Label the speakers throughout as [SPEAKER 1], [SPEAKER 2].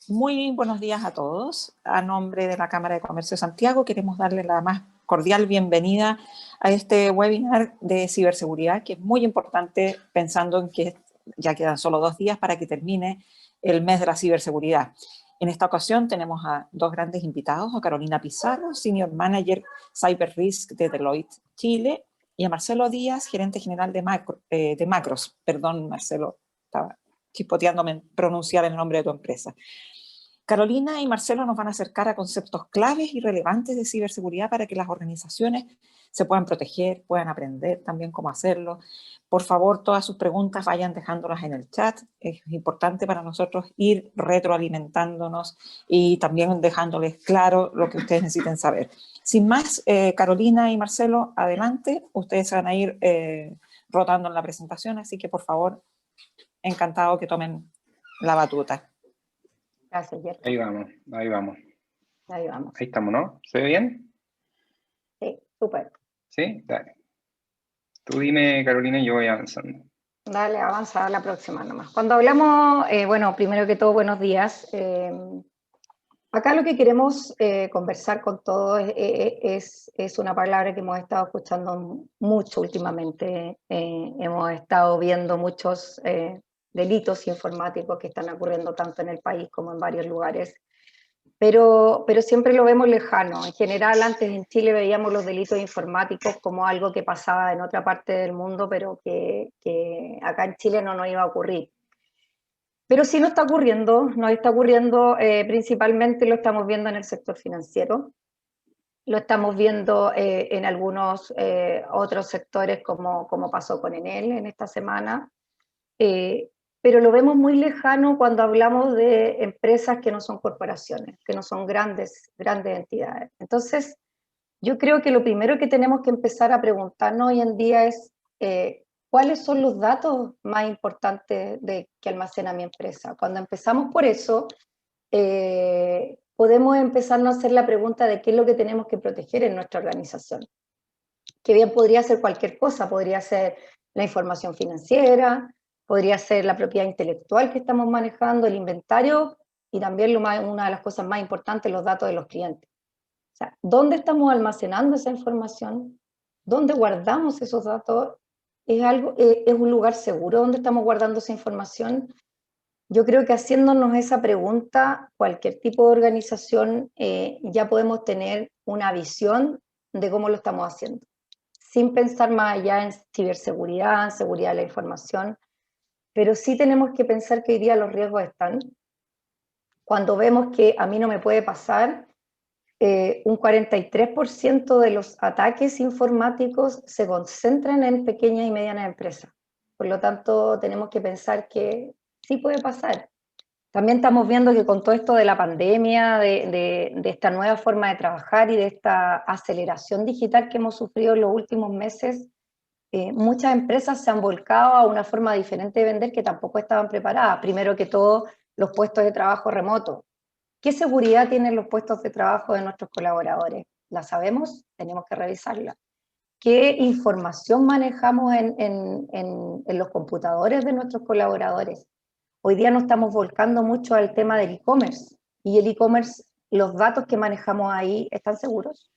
[SPEAKER 1] Muy buenos días a todos. A nombre de la Cámara de Comercio de Santiago queremos darle la más cordial bienvenida a este webinar de ciberseguridad, que es muy importante pensando en que ya quedan solo 2 días para que termine el mes de la ciberseguridad. En esta ocasión tenemos a 2 grandes invitados, a Carolina Pizarro, Senior Manager Cyber Risk de Deloitte Chile, y a Marcelo Díaz, Gerente General de Macros. Perdón, Marcelo, estaba chispoteándome en pronunciar el nombre de tu empresa. Carolina y Marcelo nos van a acercar a conceptos claves y relevantes de ciberseguridad para que las organizaciones se puedan proteger, puedan aprender también cómo hacerlo. Por favor, todas sus preguntas vayan dejándolas en el chat. Es importante para nosotros ir retroalimentándonos y también dejándoles claro lo que ustedes necesiten saber. Sin más, Carolina y Marcelo, adelante. Ustedes se van a ir rotando en la presentación, así que por favor, encantado que tomen la batuta.
[SPEAKER 2] Gracias, Yerko.
[SPEAKER 3] Ahí vamos, ahí vamos.
[SPEAKER 2] Ahí vamos.
[SPEAKER 3] Ahí estamos, ¿no? ¿Se ve bien?
[SPEAKER 2] Sí, súper.
[SPEAKER 3] Sí, dale. Tú dime, Carolina, y yo voy avanzando.
[SPEAKER 2] Dale, avanza a la próxima nomás. Cuando hablamos, bueno, primero que todo, buenos días. Acá lo que queremos conversar con todos es una palabra que hemos estado escuchando mucho últimamente. Hemos estado viendo muchos delitos informáticos que están ocurriendo tanto en el país como en varios lugares. Pero siempre lo vemos lejano. En general, antes en Chile veíamos los delitos informáticos como algo que pasaba en otra parte del mundo, pero que acá en Chile no nos iba a ocurrir. Pero sí nos está ocurriendo, principalmente lo estamos viendo en el sector financiero, lo estamos viendo en algunos otros sectores como pasó con Enel en esta semana, pero lo vemos muy lejano cuando hablamos de empresas que no son corporaciones, que no son grandes entidades. Entonces, yo creo que lo primero que tenemos que empezar a preguntarnos hoy en día es ¿cuáles son los datos más importantes que almacena mi empresa? Cuando empezamos por eso, podemos empezarnos a hacer la pregunta de qué es lo que tenemos que proteger en nuestra organización. Que bien podría ser cualquier cosa, podría ser la información financiera, podría ser la propiedad intelectual que estamos manejando, el inventario y también una de las cosas más importantes, los datos de los clientes. O sea, ¿dónde estamos almacenando esa información? ¿Dónde guardamos esos datos? ¿Es un lugar seguro donde estamos guardando esa información? Yo creo que haciéndonos esa pregunta, cualquier tipo de organización ya podemos tener una visión de cómo lo estamos haciendo, sin pensar más allá en ciberseguridad, en seguridad de la información, pero sí tenemos que pensar que hoy día los riesgos están. Cuando vemos que a mí no me puede pasar, un 43% de los ataques informáticos se concentran en pequeñas y medianas empresas. Por lo tanto, tenemos que pensar que sí puede pasar. También estamos viendo que con todo esto de la pandemia, de esta nueva forma de trabajar y de esta aceleración digital que hemos sufrido en los últimos meses, muchas empresas se han volcado a una forma diferente de vender que tampoco estaban preparadas. Primero que todo, los puestos de trabajo remotos. ¿Qué seguridad tienen los puestos de trabajo de nuestros colaboradores? ¿La sabemos? Tenemos que revisarla. ¿Qué información manejamos en los computadores de nuestros colaboradores? Hoy día nos estamos volcando mucho al tema del e-commerce. Y el e-commerce, los datos que manejamos ahí, ¿están seguros?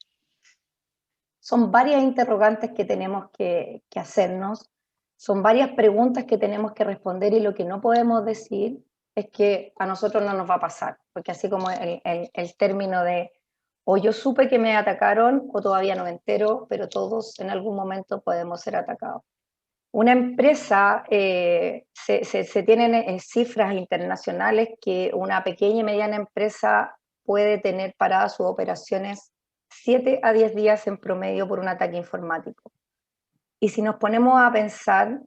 [SPEAKER 2] Son varias interrogantes que tenemos que hacernos, son varias preguntas que tenemos que responder y lo que no podemos decir es que a nosotros no nos va a pasar, porque así como el término de o yo supe que me atacaron o todavía no me entero, pero todos en algún momento podemos ser atacados. Una empresa, se tienen cifras internacionales que una pequeña y mediana empresa puede tener paradas sus operaciones 7 a 10 días en promedio por un ataque informático. Y si nos ponemos a pensar,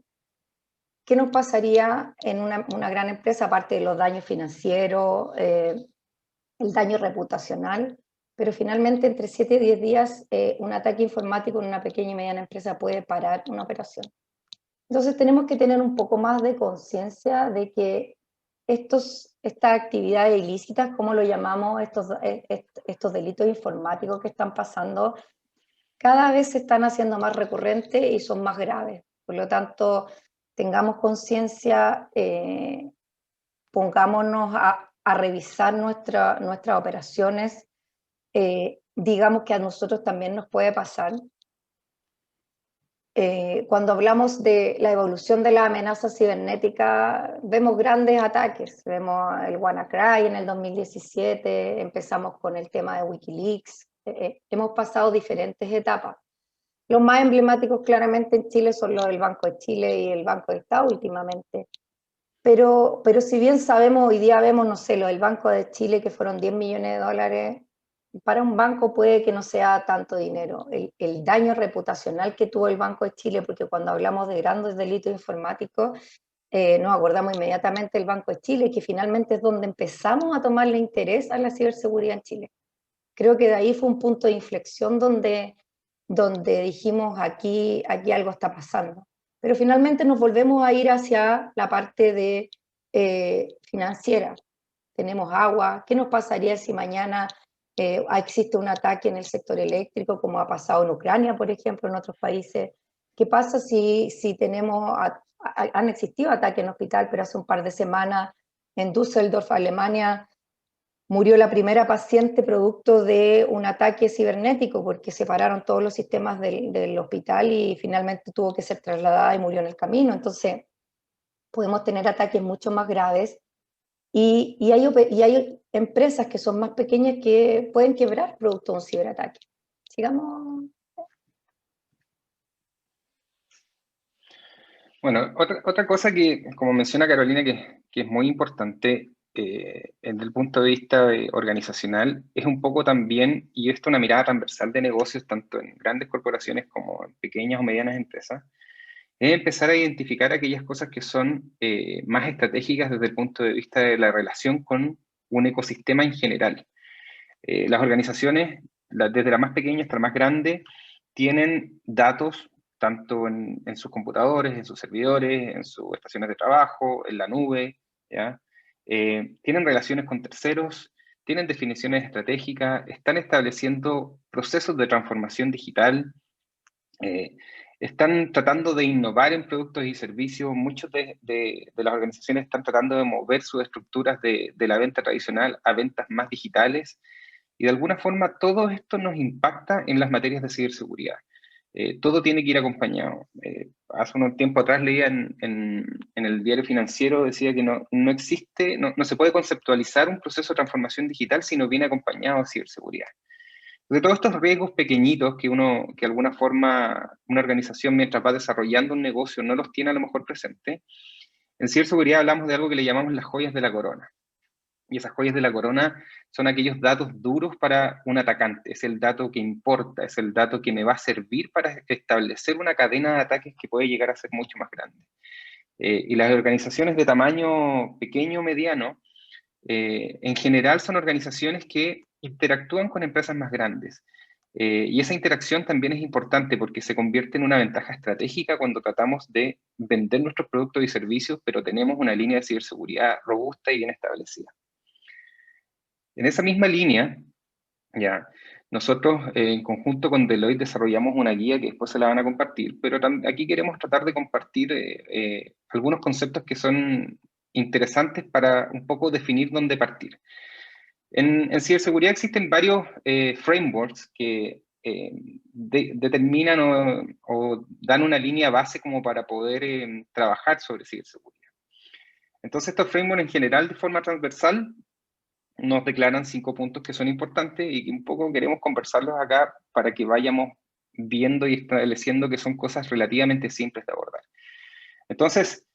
[SPEAKER 2] ¿qué nos pasaría en una gran empresa, aparte de los daños financieros, el daño reputacional? Pero finalmente entre 7 y 10 días un ataque informático en una pequeña y mediana empresa puede parar una operación. Entonces tenemos que tener un poco más de conciencia de que estas actividades ilícitas, como lo llamamos, estos delitos informáticos que están pasando, cada vez se están haciendo más recurrentes y son más graves. Por lo tanto, tengamos conciencia, pongámonos a a revisar nuestras operaciones, digamos que a nosotros también nos puede pasar. Cuando hablamos de la evolución de la amenaza cibernética, vemos grandes ataques. Vemos el WannaCry en el 2017, empezamos con el tema de Wikileaks. Hemos pasado diferentes etapas. Los más emblemáticos claramente en Chile son los del Banco de Chile y el Banco del Estado últimamente. Pero si bien sabemos, hoy día vemos, no sé, lo del Banco de Chile, que fueron 10 millones de dólares, para un banco puede que no sea tanto dinero. El daño reputacional que tuvo el Banco de Chile, porque cuando hablamos de grandes delitos informáticos, nos acordamos inmediatamente del Banco de Chile, que finalmente es donde empezamos a tomarle interés a la ciberseguridad en Chile. Creo que de ahí fue un punto de inflexión donde dijimos aquí algo está pasando. Pero finalmente nos volvemos a ir hacia la parte de financiera. Tenemos agua. ¿Qué nos pasaría si mañana existe un ataque en el sector eléctrico, como ha pasado en Ucrania, por ejemplo, en otros países? ¿Qué pasa si tenemos, han existido ataques en hospital, pero hace un par de semanas en Düsseldorf, Alemania, murió la primera paciente producto de un ataque cibernético porque se pararon todos los sistemas del hospital y finalmente tuvo que ser trasladada y murió en el camino? Entonces, podemos tener ataques mucho más graves y hay empresas que son más pequeñas que pueden quebrar producto de un ciberataque. Sigamos.
[SPEAKER 3] Bueno, otra cosa que, como menciona Carolina, que es muy importante desde el punto de vista organizacional, es un poco también, y esto una mirada transversal de negocios, tanto en grandes corporaciones como en pequeñas o medianas empresas, es empezar a identificar aquellas cosas que son más estratégicas desde el punto de vista de la relación con un ecosistema en general. Las organizaciones, desde la más pequeña hasta la más grande, tienen datos tanto en sus computadores, en sus servidores, en sus estaciones de trabajo, en la nube, ¿ya? Tienen relaciones con terceros, tienen definiciones estratégicas, están estableciendo procesos de transformación digital, están tratando de innovar en productos y servicios. Muchas de las organizaciones están tratando de mover sus estructuras de la venta tradicional a ventas más digitales, y de alguna forma todo esto nos impacta en las materias de ciberseguridad. Todo tiene que ir acompañado. Hace un tiempo atrás leía en el diario financiero, decía que no existe, no se puede conceptualizar un proceso de transformación digital si no viene acompañado de ciberseguridad. De todos estos riesgos pequeñitos que de alguna forma una organización mientras va desarrollando un negocio no los tiene a lo mejor presente, en ciberseguridad hablamos de algo que le llamamos las joyas de la corona. Y esas joyas de la corona son aquellos datos duros para un atacante. Es el dato que importa, es el dato que me va a servir para establecer una cadena de ataques que puede llegar a ser mucho más grande. Y las organizaciones de tamaño pequeño o mediano, en general son organizaciones que interactúan con empresas más grandes. Y esa interacción también es importante porque se convierte en una ventaja estratégica cuando tratamos de vender nuestros productos y servicios, pero tenemos una línea de ciberseguridad robusta y bien establecida. En esa misma línea, ya, nosotros en conjunto con Deloitte desarrollamos una guía que después se la van a compartir, pero aquí queremos tratar de compartir algunos conceptos que son interesantes para un poco definir dónde partir. En ciberseguridad existen varios frameworks que determinan o dan una línea base como para poder trabajar sobre ciberseguridad. Entonces estos frameworks en general de forma transversal nos declaran 5 puntos que son importantes y que un poco queremos conversarlos acá para que vayamos viendo y estableciendo que son cosas relativamente simples de abordar. Entonces,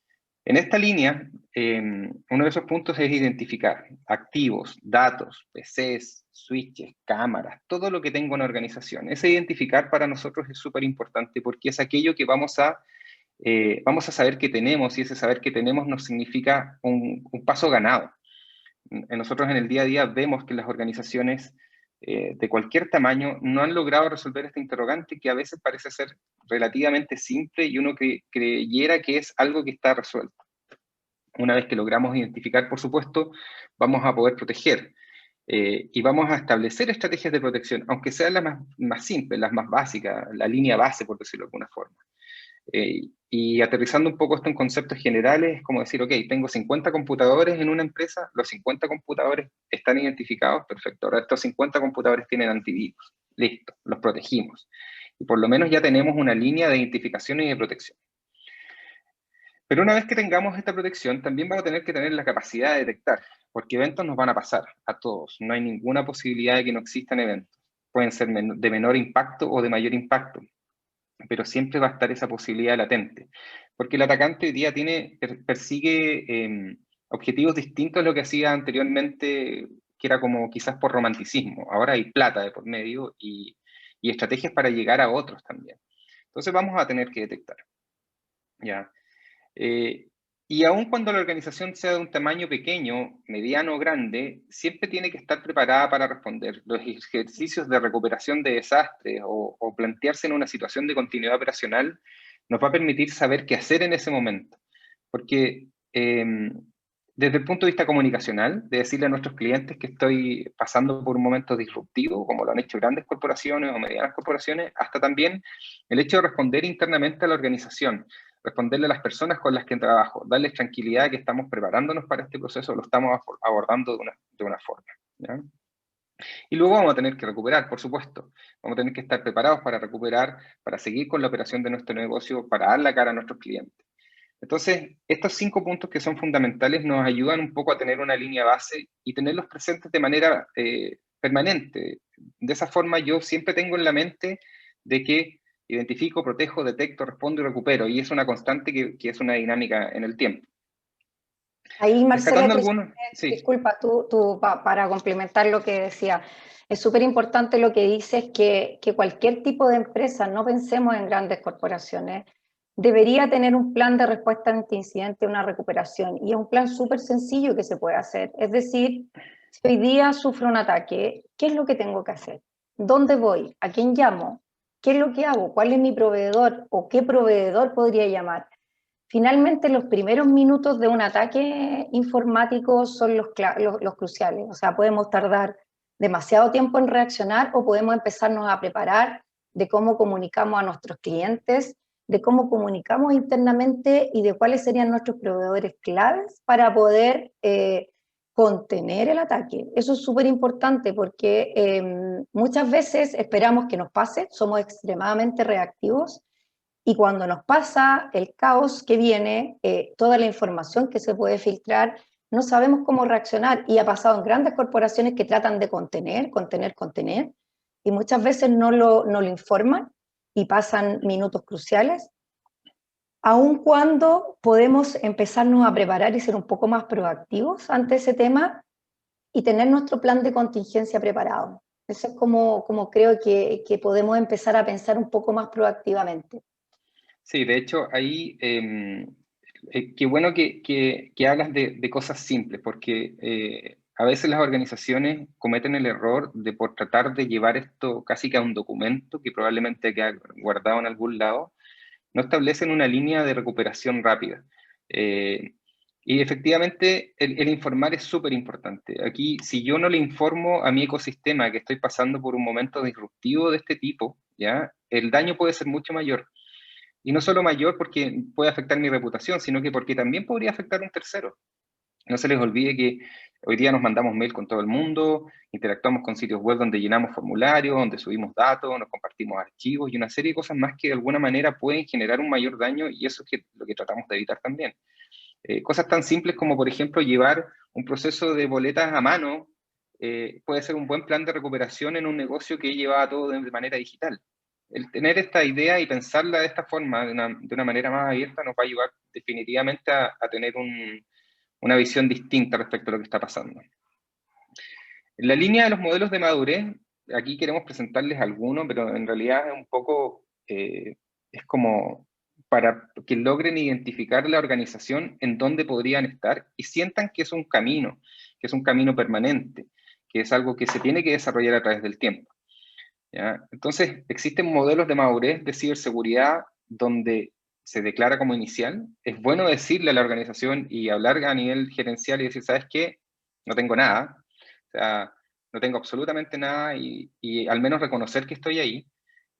[SPEAKER 3] en esta línea, uno de esos puntos es identificar activos, datos, PCs, switches, cámaras, todo lo que tenga una organización. Ese identificar para nosotros es súper importante porque es aquello que vamos a saber que tenemos, y ese saber que tenemos nos significa un paso ganado. Nosotros en el día a día vemos que las organizaciones de cualquier tamaño no han logrado resolver este interrogante que a veces parece ser relativamente simple y uno creyera que es algo que está resuelto. Una vez que logramos identificar, por supuesto, vamos a poder proteger y vamos a establecer estrategias de protección, aunque sean las más simples, las más básicas, la línea base, por decirlo de alguna forma. Y aterrizando un poco esto en conceptos generales, es como decir, ok, tengo 50 computadores en una empresa, los 50 computadores están identificados, perfecto, ahora estos 50 computadores tienen antivirus, listo, los protegimos. Y por lo menos ya tenemos una línea de identificación y de protección. Pero una vez que tengamos esta protección, también vamos a tener que tener la capacidad de detectar, porque eventos nos van a pasar a todos. No hay ninguna posibilidad de que no existan eventos. Pueden ser de menor impacto o de mayor impacto, pero siempre va a estar esa posibilidad latente. Porque el atacante hoy día persigue objetivos distintos a lo que hacía anteriormente, que era como quizás por romanticismo. Ahora hay plata de por medio y estrategias para llegar a otros también. Entonces vamos a tener que detectar. ¿Ya? Y aun cuando la organización sea de un tamaño pequeño, mediano o grande, siempre tiene que estar preparada para responder. Los ejercicios de recuperación de desastres o plantearse en una situación de continuidad operacional nos va a permitir saber qué hacer en ese momento. Porque desde el punto de vista comunicacional, de decirle a nuestros clientes que estoy pasando por un momento disruptivo, como lo han hecho grandes corporaciones o medianas corporaciones, hasta también el hecho de responder internamente a la organización, responderle a las personas con las que trabajo, darles tranquilidad que estamos preparándonos para este proceso, lo estamos abordando de una forma. ¿Ya? Y luego vamos a tener que recuperar, por supuesto. Vamos a tener que estar preparados para recuperar, para seguir con la operación de nuestro negocio, para dar la cara a nuestros clientes. Entonces, estos 5 puntos que son fundamentales nos ayudan un poco a tener una línea base y tenerlos presentes de manera permanente. De esa forma yo siempre tengo en la mente de que identifico, protejo, detecto, respondo y recupero. Y es una constante que es una dinámica en el tiempo.
[SPEAKER 2] Ahí, Marcela,
[SPEAKER 3] Rescatando algunos, sí.
[SPEAKER 2] disculpa, para complementar lo que decía, es súper importante lo que dices, que cualquier tipo de empresa, no pensemos en grandes corporaciones, debería tener un plan de respuesta ante incidente, una recuperación, y es un plan súper sencillo que se puede hacer. Es decir, si hoy día sufro un ataque, ¿qué es lo que tengo que hacer? ¿Dónde voy? ¿A quién llamo? ¿Qué es lo que hago? ¿Cuál es mi proveedor? ¿O qué proveedor podría llamar? Finalmente, los primeros minutos de un ataque informático son los cruciales. O sea, podemos tardar demasiado tiempo en reaccionar o podemos empezarnos a preparar de cómo comunicamos a nuestros clientes, de cómo comunicamos internamente y de cuáles serían nuestros proveedores claves para poder contener el ataque. Eso es súper importante porque muchas veces esperamos que nos pase, somos extremadamente reactivos. Y cuando nos pasa el caos que viene, toda la información que se puede filtrar, no sabemos cómo reaccionar. Y ha pasado en grandes corporaciones que tratan de contener, y muchas veces no lo informan y pasan minutos cruciales, aun cuando podemos empezarnos a preparar y ser un poco más proactivos ante ese tema y tener nuestro plan de contingencia preparado. Eso es como creo que podemos empezar a pensar un poco más proactivamente.
[SPEAKER 3] Sí, de hecho, ahí, qué bueno que hablas de cosas simples, porque a veces las organizaciones cometen el error de por tratar de llevar esto casi que a un documento que probablemente queda guardado en algún lado, no establecen una línea de recuperación rápida. Y efectivamente, el informar es súper importante. Aquí, si yo no le informo a mi ecosistema que estoy pasando por un momento disruptivo de este tipo, ¿ya? El daño puede ser mucho mayor. Y no solo mayor porque puede afectar mi reputación, sino que porque también podría afectar a un tercero. No se les olvide que hoy día nos mandamos mail con todo el mundo, interactuamos con sitios web donde llenamos formularios, donde subimos datos, nos compartimos archivos y una serie de cosas más que de alguna manera pueden generar un mayor daño y eso es lo que tratamos de evitar también. Cosas tan simples como, por ejemplo, llevar un proceso de boletas a mano puede ser un buen plan de recuperación en un negocio que lleva todo de manera digital. El tener esta idea y pensarla de esta forma, de una manera más abierta, nos va a ayudar definitivamente a tener una visión distinta respecto a lo que está pasando. En la línea de los modelos de madurez, aquí queremos presentarles algunos, pero en realidad es un poco, es como para que logren identificar la organización en dónde podrían estar y sientan que es un camino permanente, que es algo que se tiene que desarrollar a través del tiempo. ¿Ya? Entonces, existen modelos de madurez de ciberseguridad donde se declara como inicial. Es bueno decirle a la organización y hablar a nivel gerencial y decir, ¿sabes qué? No tengo nada. O sea, no tengo absolutamente nada y al menos reconocer que estoy ahí.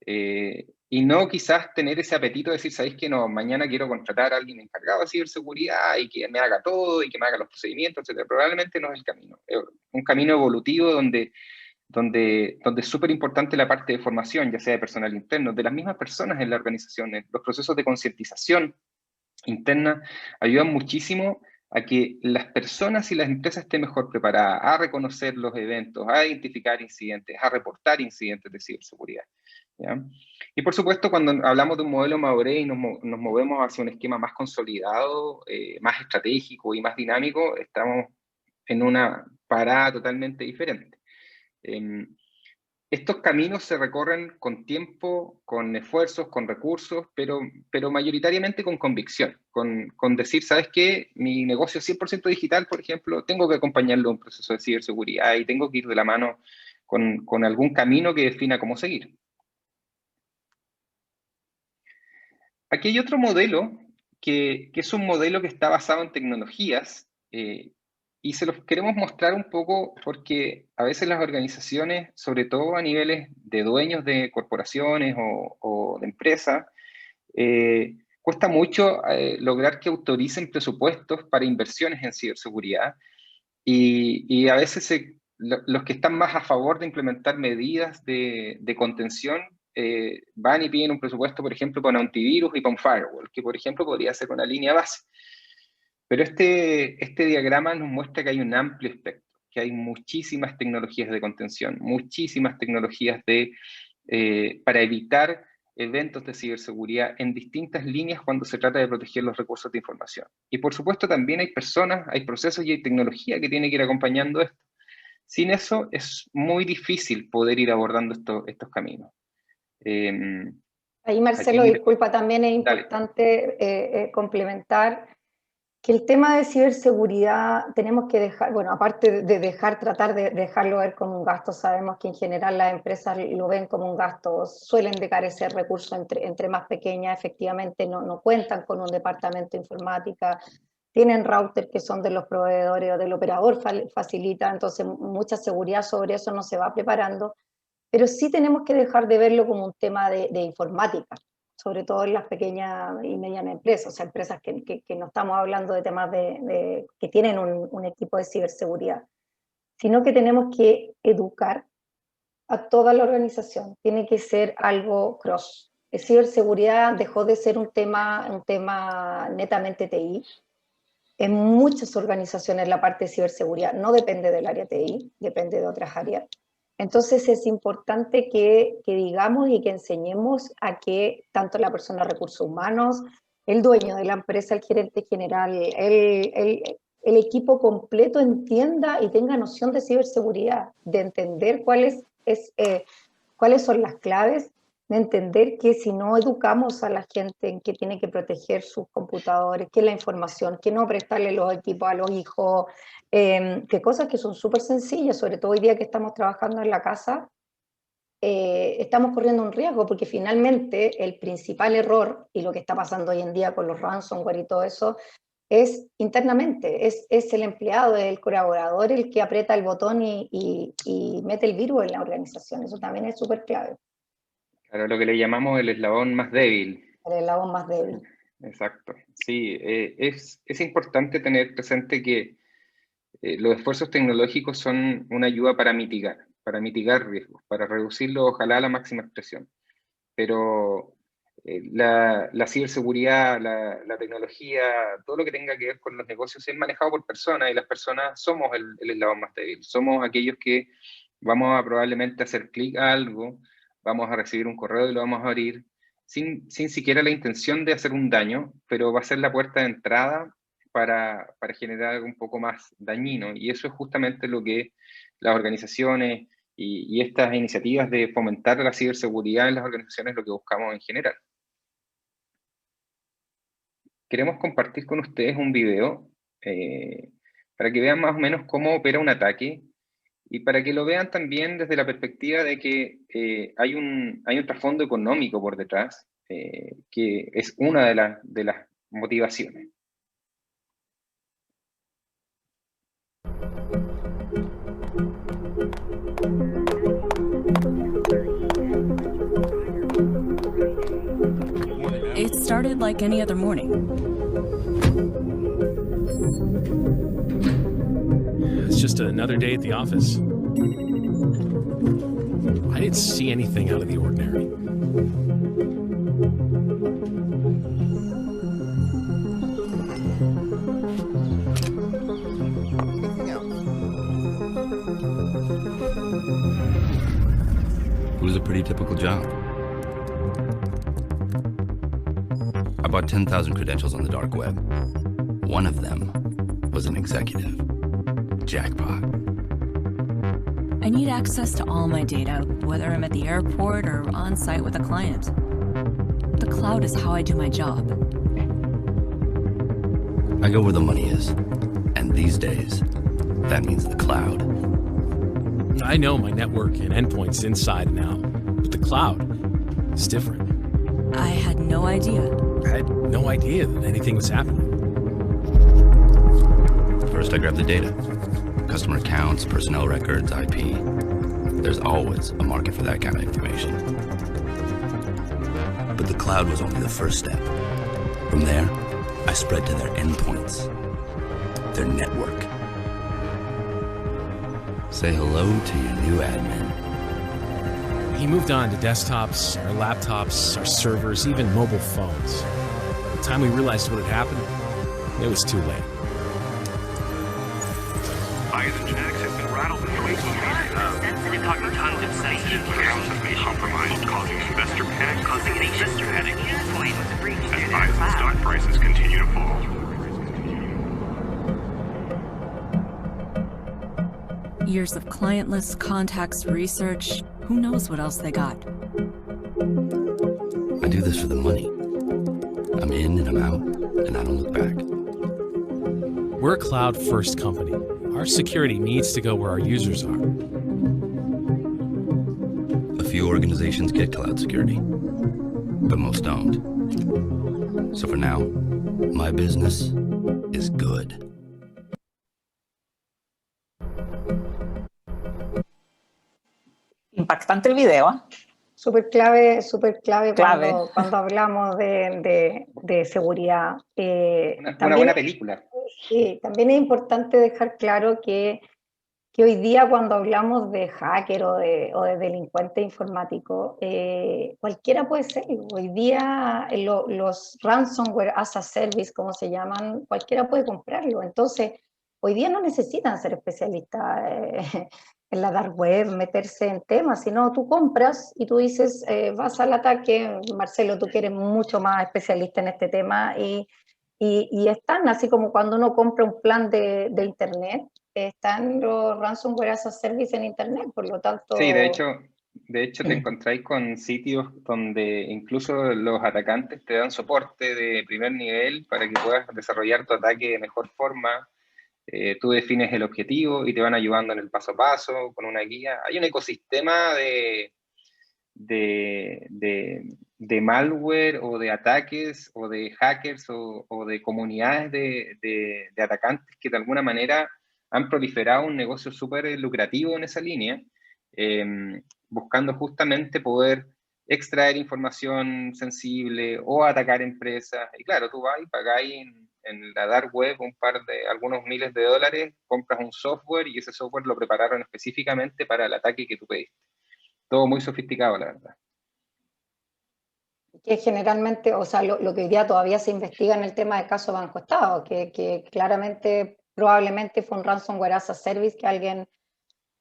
[SPEAKER 3] y no quizás tener ese apetito de decir, ¿sabéis que no? Mañana quiero contratar a alguien encargado de ciberseguridad y que me haga todo y que me haga los procedimientos, etc. Probablemente no es el camino. Es un camino evolutivo donde es súper importante la parte de formación, ya sea de personal interno, de las mismas personas en la organización. Los procesos de concientización interna ayudan muchísimo a que las personas y las empresas estén mejor preparadas a reconocer los eventos, a identificar incidentes, a reportar incidentes de ciberseguridad, ¿ya? Y por supuesto, cuando hablamos de un modelo madurez y nos movemos hacia un esquema más consolidado, más estratégico y más dinámico, estamos en una parada totalmente diferente. Estos caminos se recorren con tiempo, con esfuerzos, con recursos, pero mayoritariamente con convicción, con decir, ¿sabes qué? Mi negocio es 100% digital, por ejemplo, tengo que acompañarlo en un proceso de ciberseguridad y tengo que ir de la mano con algún camino que defina cómo seguir. Aquí hay otro modelo que es un modelo que está basado en tecnologías, y se los queremos mostrar un poco porque a veces las organizaciones, sobre todo a niveles de dueños de corporaciones o de empresas, cuesta mucho lograr que autoricen presupuestos para inversiones en ciberseguridad, y a veces los que están más a favor de implementar medidas de contención van y piden un presupuesto, por ejemplo, para un antivirus y para un firewall, que por ejemplo podría ser una línea base. Pero este diagrama nos muestra que hay un amplio espectro, que hay muchísimas tecnologías de contención, muchísimas tecnologías para evitar eventos de ciberseguridad en distintas líneas cuando se trata de proteger los recursos de información. Y por supuesto también hay personas, hay procesos y hay tecnología que tiene que ir acompañando esto. Sin eso es muy difícil poder ir abordando estos caminos.
[SPEAKER 2] Ahí, Marcelo, disculpa, también es importante complementar que el tema de ciberseguridad tenemos que dejar, bueno, aparte de tratar de dejarlo ver como un gasto, sabemos que en general las empresas lo ven como un gasto, suelen de carecer recursos entre más pequeñas, efectivamente no cuentan con un departamento de informática, tienen routers que son de los proveedores o del operador facilita, entonces mucha seguridad sobre eso no se va preparando, pero sí tenemos que dejar de verlo como un tema de informática, sobre todo en las pequeñas y medianas empresas, o sea, empresas que no estamos hablando de temas que tienen un equipo de ciberseguridad, sino que tenemos que educar a toda la organización, tiene que ser algo cross. La ciberseguridad dejó de ser un tema netamente TI. En muchas organizaciones la parte de ciberseguridad no depende del área TI, depende de otras áreas. Entonces es importante que digamos y que enseñemos a que tanto la persona de recursos humanos, el dueño de la empresa, el gerente general, el equipo completo entienda y tenga noción de ciberseguridad, de entender cuáles son las claves, de entender que si no educamos a la gente en que tiene que proteger sus computadores, que la información, que no prestarle los equipos a los hijos, que cosas que son súper sencillas, sobre todo hoy día que estamos trabajando en la casa, estamos corriendo un riesgo, porque finalmente el principal error, y lo que está pasando hoy en día con los ransomware y todo eso, es internamente, es el empleado, el colaborador el que aprieta el botón y mete el virus en la organización. Eso también es súper clave.
[SPEAKER 3] Claro, lo que le llamamos el eslabón más débil.
[SPEAKER 2] El eslabón más débil.
[SPEAKER 3] Exacto. Sí, es importante tener presente que los esfuerzos tecnológicos son una ayuda para mitigar riesgos, para reducirlo, ojalá a la máxima expresión. Pero la ciberseguridad, la tecnología, todo lo que tenga que ver con los negocios es manejado por personas, y las personas somos el eslabón más débil. Somos aquellos que vamos a probablemente hacer clic a algo, vamos a recibir un correo y lo vamos a abrir sin siquiera la intención de hacer un daño, pero va a ser la puerta de entrada para generar algo un poco más dañino. Y eso es justamente lo que las organizaciones y estas iniciativas de fomentar la ciberseguridad en las organizaciones lo que buscamos en general. Queremos compartir con ustedes un video para que vean más o menos cómo opera un ataque, y para que lo vean también desde la perspectiva de que hay un trasfondo económico por detrás, que es una de las motivaciones.
[SPEAKER 4] started like any other morning.
[SPEAKER 5] It's just another day at the office. I didn't see anything out of the ordinary.
[SPEAKER 6] It was a pretty typical job. I bought 10,000 credentials on the dark web. One of them was an executive. Jackpot.
[SPEAKER 4] I need access to all my data, whether I'm at the airport or on site with a client. The cloud is how I do my job.
[SPEAKER 6] I go where the money is. And these days, that means the cloud.
[SPEAKER 5] I know my network and endpoints inside and out, but the cloud is different.
[SPEAKER 4] I had no idea.
[SPEAKER 5] I had no idea that anything was happening.
[SPEAKER 6] First, I grab the data. Customer accounts, personnel records, IP. There's always a market for that kind of information. But the cloud was only the first step. From there, I spread to their endpoints, their network. Say hello to your new admin.
[SPEAKER 5] He moved on to desktops, our laptops, our servers, even mobile phones. By the time we realized what had happened, it was too late.
[SPEAKER 7] Jacks have been rattled and we're talking tons of sensitive accounts have been compromised, causing investor panic, as Biden's stock prices continue to fall.
[SPEAKER 4] Years of client list contacts, research. Who knows what else they got?
[SPEAKER 6] I do this for the money. I'm in and I'm out, and I don't look back.
[SPEAKER 5] We're a cloud-first company. Our security needs to go where our users are.
[SPEAKER 6] A few organizations get cloud security, but most don't. So for now, my business is good.
[SPEAKER 1] Impactante el video, ¿eh?
[SPEAKER 2] Súper clave
[SPEAKER 1] Clave.
[SPEAKER 2] cuando hablamos de seguridad.
[SPEAKER 3] Una buena película.
[SPEAKER 2] Sí, también es importante dejar claro que hoy día cuando hablamos de hacker o de delincuente informático, cualquiera puede serlo. Hoy día los ransomware as a service, como se llaman, cualquiera puede comprarlo. Entonces, hoy día no necesitan ser especialistas en la dark web, meterse en temas, sino tú compras y tú dices, vas al ataque, Marcelo, tú que eres mucho más especialista en este tema, y están, así como cuando uno compra un plan de internet, están los ransomware as a service en internet, por lo tanto...
[SPEAKER 3] Sí, de hecho te encontráis con sitios donde incluso los atacantes te dan soporte de primer nivel para que puedas desarrollar tu ataque de mejor forma. Tú defines el objetivo y te van ayudando en el paso a paso, con una guía. Hay un ecosistema de malware o de ataques o de hackers o de comunidades de atacantes que de alguna manera han proliferado un negocio súper lucrativo en esa línea, buscando justamente poder extraer información sensible o atacar empresas. Y claro, tú vas y pagáis en la dark web algunos miles de dólares, compras un software y ese software lo prepararon específicamente para el ataque que tú pediste. Todo muy sofisticado, la verdad.
[SPEAKER 2] Que generalmente, o sea, lo que hoy día todavía se investiga en el tema del caso Banco Estado, que claramente, probablemente fue un ransomware as a service que alguien,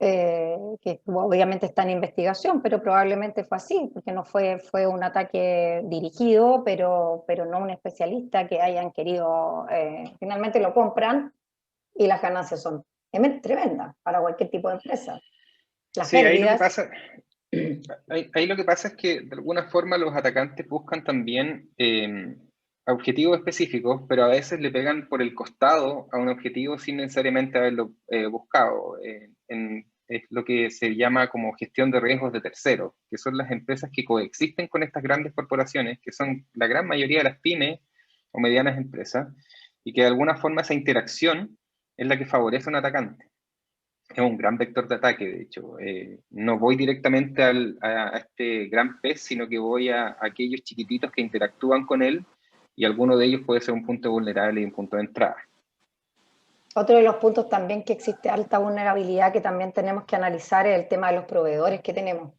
[SPEAKER 2] que obviamente está en investigación, pero probablemente fue así, porque no fue un ataque dirigido, pero no un especialista que hayan querido, finalmente lo compran y las ganancias son tremendas para cualquier tipo de empresa. Las pérdidas...
[SPEAKER 3] Ahí lo que pasa es que de alguna forma los atacantes buscan también objetivos específicos, pero a veces le pegan por el costado a un objetivo sin necesariamente haberlo buscado. Es lo que se llama como gestión de riesgos de terceros, que son las empresas que coexisten con estas grandes corporaciones, que son la gran mayoría de las pymes o medianas empresas, y que de alguna forma esa interacción es la que favorece a un atacante. Es un gran vector de ataque, de hecho. No voy directamente a este gran pez, sino que voy a aquellos chiquititos que interactúan con él y alguno de ellos puede ser un punto vulnerable y un punto de entrada.
[SPEAKER 2] Otro de los puntos también que existe alta vulnerabilidad que también tenemos que analizar es el tema de los proveedores que tenemos.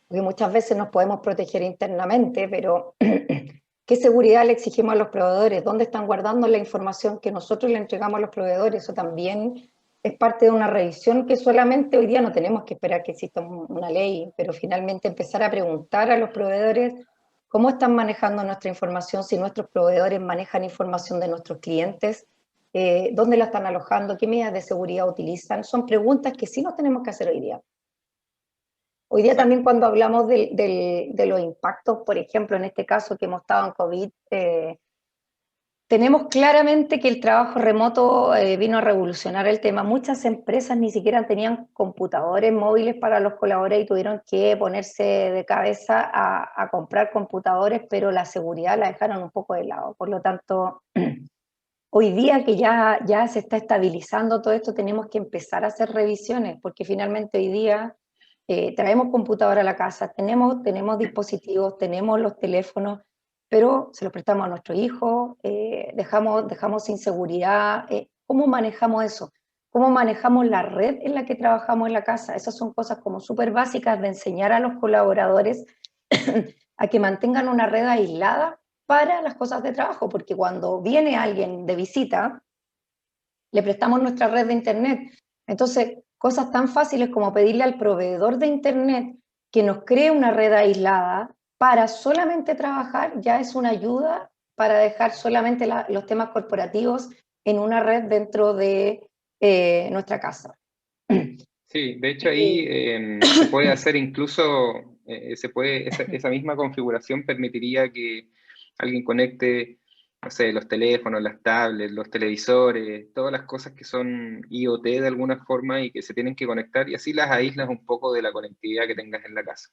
[SPEAKER 2] Porque muchas veces nos podemos proteger internamente, pero ¿qué seguridad le exigimos a los proveedores? ¿Dónde están guardando la información que nosotros le entregamos a los proveedores? Eso también es parte de una revisión que solamente hoy día no tenemos que esperar que exista una ley, pero finalmente empezar a preguntar a los proveedores cómo están manejando nuestra información, si nuestros proveedores manejan información de nuestros clientes, dónde la están alojando, qué medidas de seguridad utilizan. Son preguntas que sí nos tenemos que hacer hoy día. Hoy día también cuando hablamos de los impactos, por ejemplo, en este caso que hemos estado en COVID, tenemos claramente que el trabajo remoto vino a revolucionar el tema. Muchas empresas ni siquiera tenían computadores móviles para los colaboradores y tuvieron que ponerse de cabeza a comprar computadores, pero la seguridad la dejaron un poco de lado. Por lo tanto, hoy día que ya se está estabilizando todo esto, tenemos que empezar a hacer revisiones, porque finalmente hoy día traemos computadora a la casa, tenemos dispositivos, tenemos los teléfonos, pero se los prestamos a nuestros hijos, dejamos sin seguridad. ¿Cómo manejamos eso? ¿Cómo manejamos la red en la que trabajamos en la casa? Esas son cosas como súper básicas de enseñar a los colaboradores a que mantengan una red aislada para las cosas de trabajo, porque cuando viene alguien de visita, le prestamos nuestra red de internet. Entonces, cosas tan fáciles como pedirle al proveedor de internet que nos cree una red aislada para solamente trabajar, ya es una ayuda para dejar solamente los temas corporativos en una red dentro de nuestra casa.
[SPEAKER 3] Sí, de hecho ahí se puede hacer incluso, esa misma configuración permitiría que alguien conecte, no sé, los teléfonos, las tablets, los televisores, todas las cosas que son IoT de alguna forma y que se tienen que conectar, y así las aíslas un poco de la conectividad que tengas en la casa.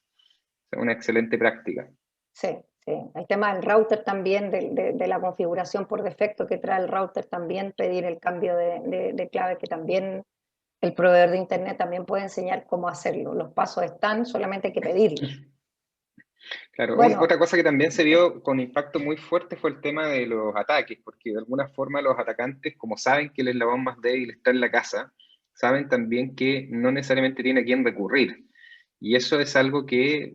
[SPEAKER 3] Es una excelente práctica.
[SPEAKER 2] Sí, sí. El tema del router también, de la configuración por defecto que trae el router también, pedir el cambio de clave, que también el proveedor de internet también puede enseñar cómo hacerlo. Los pasos están, solamente hay que pedirlos.
[SPEAKER 3] Claro,
[SPEAKER 2] Bueno,
[SPEAKER 3] otra cosa que también se vio con impacto muy fuerte fue el tema de los ataques, porque de alguna forma los atacantes, como saben que el eslabón más débil está en la casa, saben también que no necesariamente tiene a quién recurrir. Y eso es algo que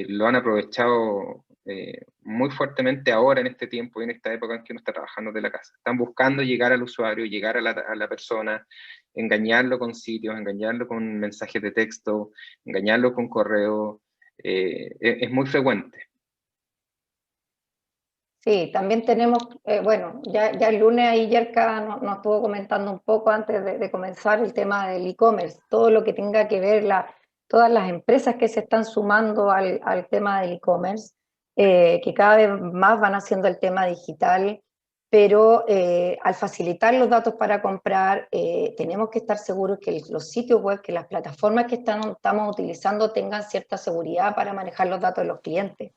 [SPEAKER 3] lo han aprovechado muy fuertemente ahora en este tiempo y en esta época en que uno está trabajando de la casa. Están buscando llegar al usuario, llegar a la persona, engañarlo con sitios, engañarlo con mensajes de texto, engañarlo con correo. Es muy frecuente.
[SPEAKER 2] sí, también tenemos, bueno, ya el lunes ahí Yerka nos estuvo comentando un poco antes de comenzar el tema del e-commerce, todo lo que tenga que ver, todas las empresas que se están sumando al tema del e-commerce, que cada vez más van haciendo el tema digital, pero al facilitar los datos para comprar, tenemos que estar seguros que los sitios web, que las plataformas que estamos utilizando tengan cierta seguridad para manejar los datos de los clientes.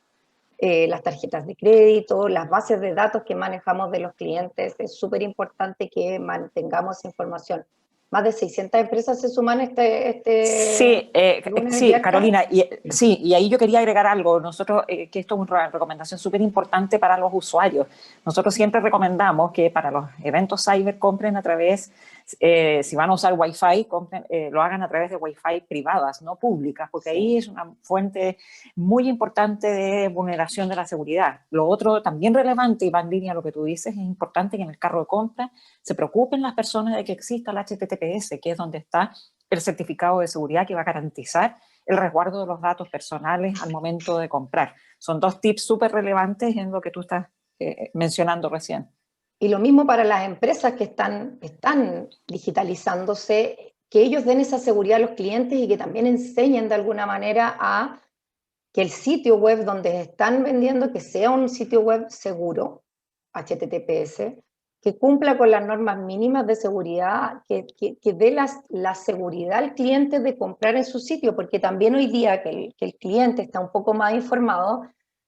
[SPEAKER 2] Las tarjetas de crédito, las bases de datos que manejamos de los clientes, es súper importante que mantengamos esa información. Más de 600 empresas se suman
[SPEAKER 1] Sí, sí, Carolina, y ahí yo quería agregar algo. Nosotros, que esto es una recomendación súper importante para los usuarios. Nosotros siempre recomendamos que para los eventos cyber compren a través, si van a usar Wi-Fi, lo hagan a través de Wi-Fi privadas, no públicas, porque ahí es una fuente muy importante de vulneración de la seguridad. Lo otro también relevante, y va en línea a lo que tú dices, es importante que en el carro de compra se preocupen las personas de que exista el HTTPS, que es donde está el certificado de seguridad que va a garantizar el resguardo de los datos personales al momento de comprar. Son dos tips súper relevantes en lo que tú estás mencionando recién.
[SPEAKER 2] Y lo mismo para las empresas que están digitalizándose, que ellos den esa seguridad a los clientes y que también enseñen de alguna manera a que el sitio web donde están vendiendo, que sea un sitio web seguro, HTTPS, que cumpla con las normas mínimas de seguridad, que dé la seguridad al cliente de comprar en su sitio, porque también hoy día que el cliente está un poco más informado,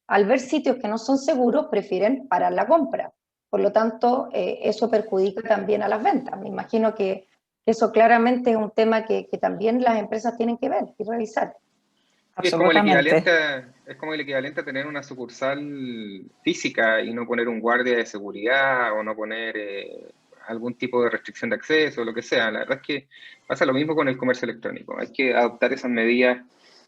[SPEAKER 2] al ver sitios que no son seguros, prefieren parar la compra. Por lo tanto, eso perjudica también a las ventas. Me imagino que eso claramente es un tema que también las empresas tienen que ver y revisar.
[SPEAKER 1] Absolutamente.
[SPEAKER 3] Es como el equivalente a tener una sucursal física y no poner un guardia de seguridad o no poner algún tipo de restricción de acceso o lo que sea. La verdad es que pasa lo mismo con el comercio electrónico. Hay que adoptar esas medidas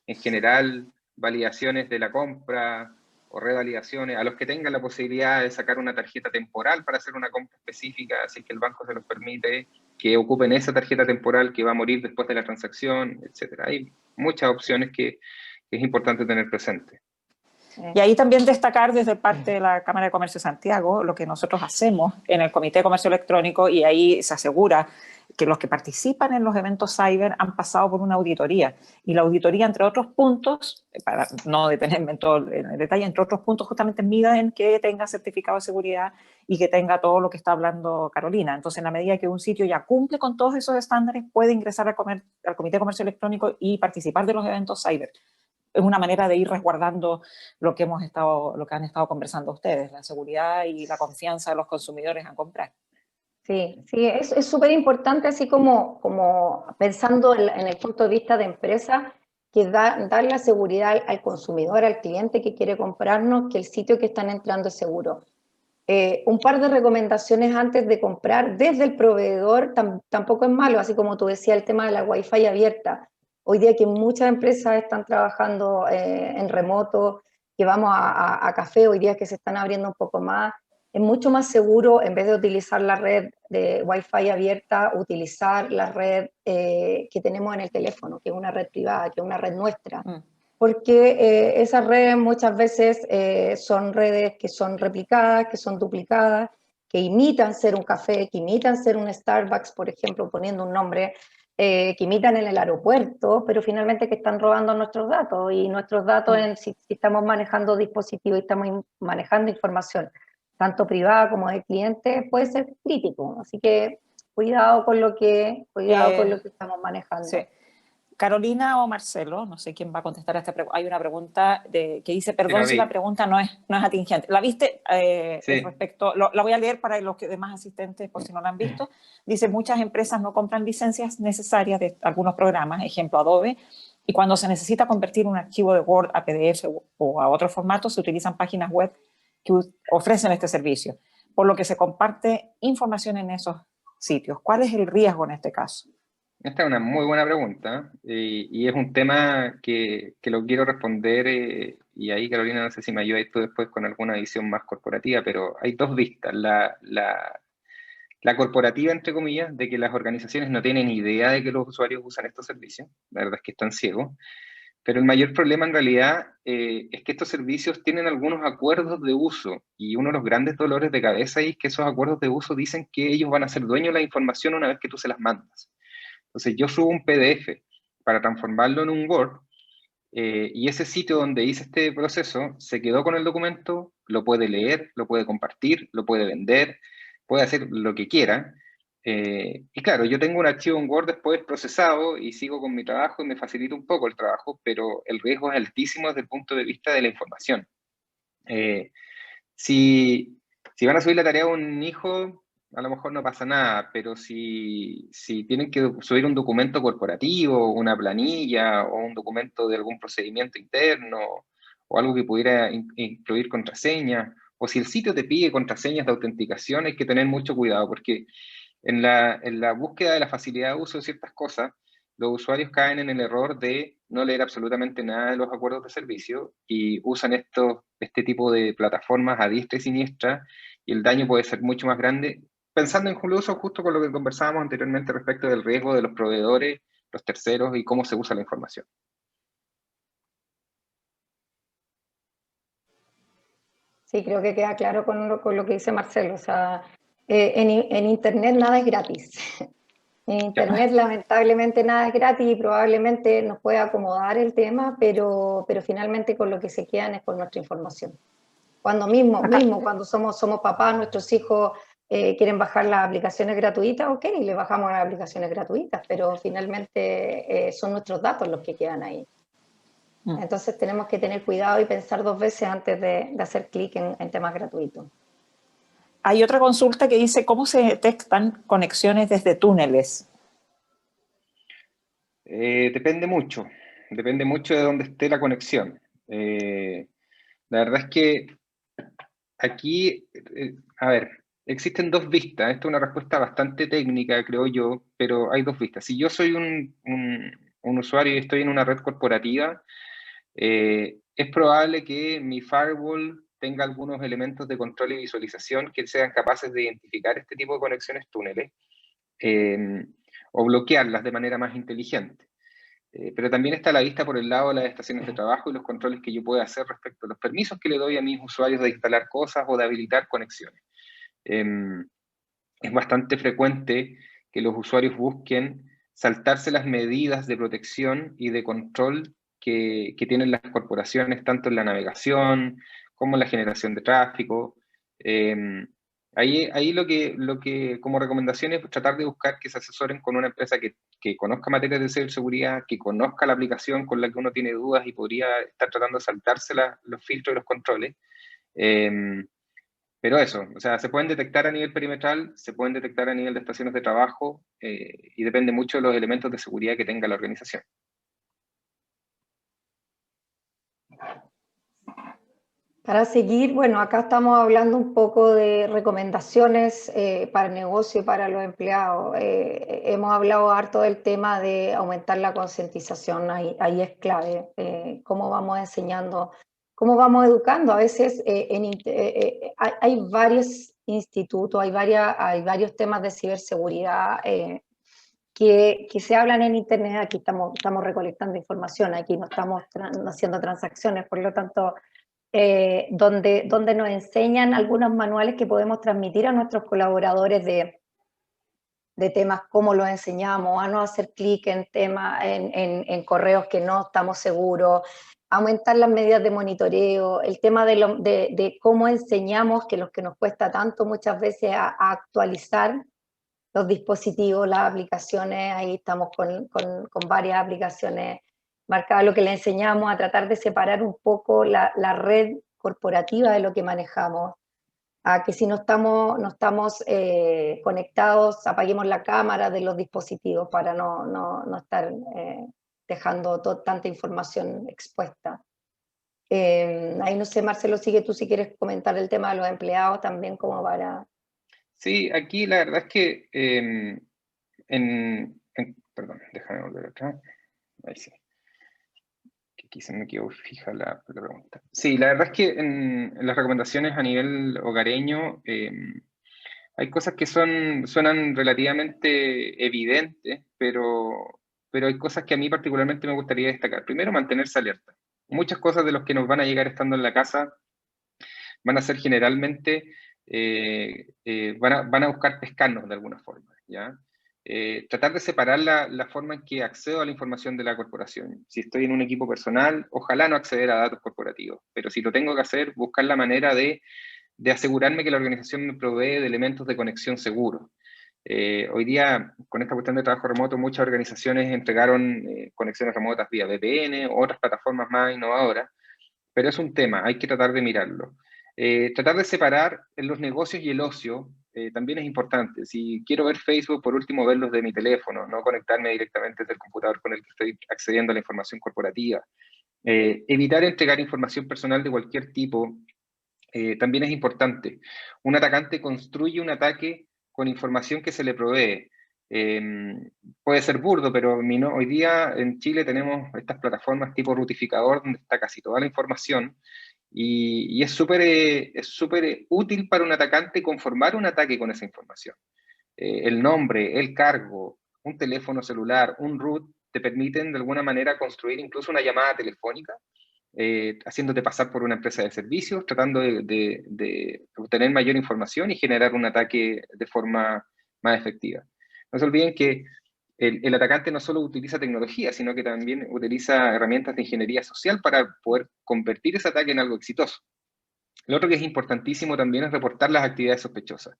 [SPEAKER 3] en general, validaciones de la compra o revalidaciones, a los que tengan la posibilidad de sacar una tarjeta temporal para hacer una compra específica, así que el banco se los permite, que ocupen esa tarjeta temporal que va a morir después de la transacción, etcétera. Hay muchas opciones que es importante tener presente.
[SPEAKER 1] Y ahí también destacar desde parte de la Cámara de Comercio de Santiago lo que nosotros hacemos en el Comité de Comercio Electrónico, y ahí se asegura que los que participan en los eventos cyber han pasado por una auditoría. Y la auditoría, entre otros puntos, para no detenerme en todo el detalle, entre otros puntos justamente mide en que tenga certificado de seguridad y que tenga todo lo que está hablando Carolina. Entonces, en la medida que un sitio ya cumple con todos esos estándares, puede ingresar al Comité de Comercio Electrónico y participar de los eventos cyber. Es una manera de ir resguardando lo que han estado conversando ustedes, la seguridad y la confianza de los consumidores a comprar.
[SPEAKER 2] Sí, sí, es súper importante, así como pensando en el punto de vista de empresa, que dar la seguridad al consumidor, al cliente que quiere comprarnos, que el sitio que están entrando es seguro. Un par de recomendaciones antes de comprar desde el proveedor tampoco es malo, así como tú decías, el tema de la Wi-Fi abierta. Hoy día que muchas empresas están trabajando en remoto, que vamos a café, hoy día que se están abriendo un poco más, es mucho más seguro, en vez de utilizar la red de Wi-Fi abierta, utilizar la red que tenemos en el teléfono, que es una red privada, que es una red nuestra. Porque esas redes muchas veces son redes que son replicadas, que son duplicadas, que imitan ser un café, que imitan ser un Starbucks, por ejemplo, poniendo un nombre, que imitan en el aeropuerto, pero finalmente que están robando nuestros datos, y nuestros datos, si estamos manejando dispositivos y estamos manejando información, tanto privada como de cliente, puede ser crítico. Así que cuidado con lo que estamos manejando.
[SPEAKER 1] Sí. Carolina o Marcelo, no sé quién va a contestar a esta pregunta. Hay una pregunta que dice, perdón si la pregunta no es atingente. ¿La viste?
[SPEAKER 3] Sí.
[SPEAKER 1] La voy a leer para los demás asistentes por si no la han visto. Dice, muchas empresas no compran licencias necesarias de algunos programas, ejemplo Adobe, y cuando se necesita convertir un archivo de Word a PDF o a otro formato, se utilizan páginas web que ofrecen este servicio, por lo que se comparte información en esos sitios. ¿Cuál es el riesgo en este caso?
[SPEAKER 3] Esta es una muy buena pregunta y es un tema que lo quiero responder y ahí, Carolina, no sé si me ayudas tú después con alguna visión más corporativa, pero hay dos vistas. La corporativa, entre comillas, de que las organizaciones no tienen idea de que los usuarios usan estos servicios, la verdad es que están ciegos, pero el mayor problema en realidad es que estos servicios tienen algunos acuerdos de uso, y uno de los grandes dolores de cabeza es que esos acuerdos de uso dicen que ellos van a ser dueños de la información una vez que tú se las mandas. Entonces yo subo un PDF para transformarlo en un Word y ese sitio donde hice este proceso se quedó con el documento, lo puede leer, lo puede compartir, lo puede vender, puede hacer lo que quiera. Y claro, yo tengo un archivo en Word después procesado y sigo con mi trabajo y me facilita un poco el trabajo, pero el riesgo es altísimo desde el punto de vista de la información. Si van a subir la tarea a un hijo, a lo mejor no pasa nada, pero si tienen que subir un documento corporativo, una planilla o un documento de algún procedimiento interno o algo que pudiera incluir contraseñas, o si el sitio te pide contraseñas de autenticación, hay que tener mucho cuidado, porque en la búsqueda de la facilidad de uso de ciertas cosas, los usuarios caen en el error de no leer absolutamente nada de los acuerdos de servicio y usan este tipo de plataformas a diestra y siniestra, y el daño puede ser mucho más grande, pensando incluso justo con lo que conversábamos anteriormente respecto del riesgo de los proveedores, los terceros y cómo se usa la información.
[SPEAKER 2] Sí, creo que queda claro con lo que dice Marcelo. O sea, en Internet nada es gratis. En Internet lamentablemente nada es gratis y probablemente nos puede acomodar el tema, pero finalmente con lo que se quedan es con nuestra información. Cuando cuando somos papás, nuestros hijos quieren bajar las aplicaciones gratuitas, ok, le bajamos las aplicaciones gratuitas, pero finalmente son nuestros datos los que quedan ahí. Entonces tenemos que tener cuidado y pensar dos veces antes de hacer clic en temas gratuitos.
[SPEAKER 1] Hay otra consulta que dice, ¿cómo se detectan conexiones desde túneles?
[SPEAKER 3] Depende mucho. depende mucho de dónde esté la conexión. La verdad es que aquí, a ver, existen dos vistas. Esta es una respuesta bastante técnica, creo yo, pero hay dos vistas. Si yo soy un usuario y estoy en una red corporativa, es probable que mi firewall tenga algunos elementos de control y visualización que sean capaces de identificar este tipo de conexiones túneles o bloquearlas de manera más inteligente. Pero también está a la vista por el lado de las estaciones de trabajo y los controles que yo pueda hacer respecto a los permisos que le doy a mis usuarios de instalar cosas o de habilitar conexiones. Es bastante frecuente que los usuarios busquen saltarse las medidas de protección y de control que tienen las corporaciones, tanto en la navegación como en la generación de tráfico. Ahí lo que como recomendación es tratar de buscar que se asesoren con una empresa que conozca materias de ciberseguridad, que conozca la aplicación con la que uno tiene dudas y podría estar tratando de saltarse los filtros y los controles. Pero eso, o sea, se pueden detectar a nivel perimetral, se pueden detectar a nivel de estaciones de trabajo y depende mucho de los elementos de seguridad que tenga la organización.
[SPEAKER 2] Para seguir, bueno, acá estamos hablando un poco de recomendaciones para el negocio y para los empleados. Hemos hablado harto del tema de aumentar la concientización, ahí es clave. Cómo vamos enseñando, cómo vamos educando. A veces hay varios institutos, hay varios temas de ciberseguridad que se hablan en Internet. Aquí estamos recolectando información, aquí no estamos haciendo transacciones, por lo tanto, donde nos enseñan algunos manuales que podemos transmitir a nuestros colaboradores de temas, cómo los enseñamos, a no hacer clic en correos que no estamos seguros, aumentar las medidas de monitoreo, el tema de cómo enseñamos, que los que nos cuesta tanto muchas veces a actualizar los dispositivos, las aplicaciones. Ahí estamos con varias aplicaciones marcadas. Lo que le enseñamos a tratar de separar un poco la red corporativa de lo que manejamos, a que si no estamos conectados, apaguemos la cámara de los dispositivos para no estar dejando tanta información expuesta. Ahí no sé, Marcelo, sigue tú si quieres comentar el tema de los empleados también, como para...
[SPEAKER 3] Sí, aquí la verdad es que, perdón, déjame volver atrás. Ahí sí. Que aquí se me quedó fija la pregunta. Sí, la verdad es que en las recomendaciones a nivel hogareño hay cosas que suenan relativamente evidentes, pero hay cosas que a mí particularmente me gustaría destacar. Primero, mantenerse alerta. Muchas cosas de los que nos van a llegar estando en la casa van a ser generalmente... van a buscar pescarnos de alguna forma, ¿ya? Tratar de separar la forma en que accedo a la información de la corporación. Si estoy en un equipo personal, ojalá no acceder a datos corporativos, pero si lo tengo que hacer, buscar la manera de asegurarme que la organización me provee de elementos de conexión seguros. Hoy día, con esta cuestión de trabajo remoto, muchas organizaciones entregaron conexiones remotas vía VPN o otras plataformas más innovadoras, pero es un tema, hay que tratar de mirarlo. Tratar de separar los negocios y el ocio también es importante. Si quiero ver Facebook, por último, verlos de mi teléfono, no conectarme directamente desde el computador con el que estoy accediendo a la información corporativa. Evitar entregar información personal de cualquier tipo también es importante. Un atacante construye un ataque con información que se le provee. Puede ser burdo, pero hoy día en Chile tenemos estas plataformas tipo Rutificador, donde está casi toda la información. Y es súper útil para un atacante conformar un ataque con esa información. El nombre, el cargo, un teléfono celular, un root, te permiten de alguna manera construir incluso una llamada telefónica, haciéndote pasar por una empresa de servicios, tratando de obtener mayor información y generar un ataque de forma más efectiva. No se olviden que el atacante no solo utiliza tecnología, sino que también utiliza herramientas de ingeniería social para poder convertir ese ataque en algo exitoso. Lo otro que es importantísimo también es reportar las actividades sospechosas.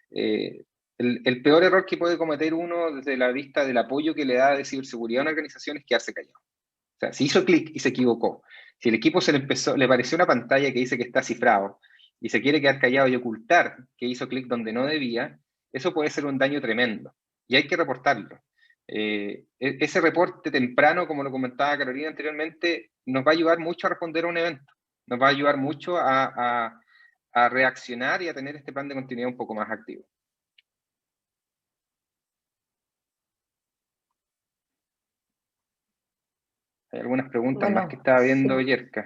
[SPEAKER 3] El peor error que puede cometer uno desde la vista del apoyo que le da de ciberseguridad a una organización es quedarse callado. O sea, si hizo clic y se equivocó, si el equipo le pareció una pantalla que dice que está cifrado y se quiere quedar callado y ocultar que hizo clic donde no debía, eso puede ser un daño tremendo y hay que reportarlo. ese reporte temprano, como lo comentaba Carolina anteriormente, nos va a ayudar mucho a responder a un evento, nos va a ayudar mucho a reaccionar y a tener este plan de continuidad un poco más activo. Hay algunas preguntas más que estaba viendo, Yerka.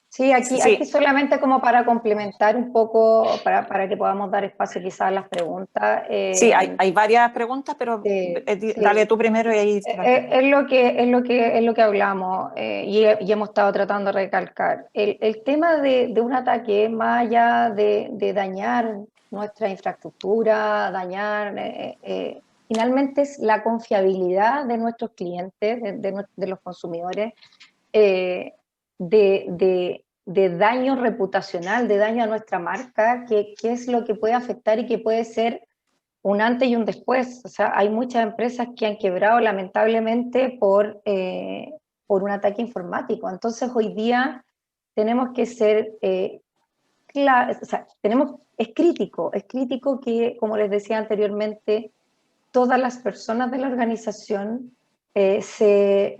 [SPEAKER 2] Sí, aquí solamente como para complementar un poco, para que podamos dar espacio quizás a las preguntas.
[SPEAKER 1] Sí, hay varias preguntas, pero dale tú primero y ahí...
[SPEAKER 2] Es lo que hablamos y hemos estado tratando de recalcar. El tema de un ataque, más allá de dañar nuestra infraestructura, finalmente es la confiabilidad de nuestros clientes, de los consumidores, de daño reputacional, de daño a nuestra marca, que es lo que puede afectar y que puede ser un antes y un después. O sea, hay muchas empresas que han quebrado lamentablemente por un ataque informático. Entonces hoy día tenemos que ser claros, o sea, es crítico que, como les decía anteriormente, todas las personas de la organización se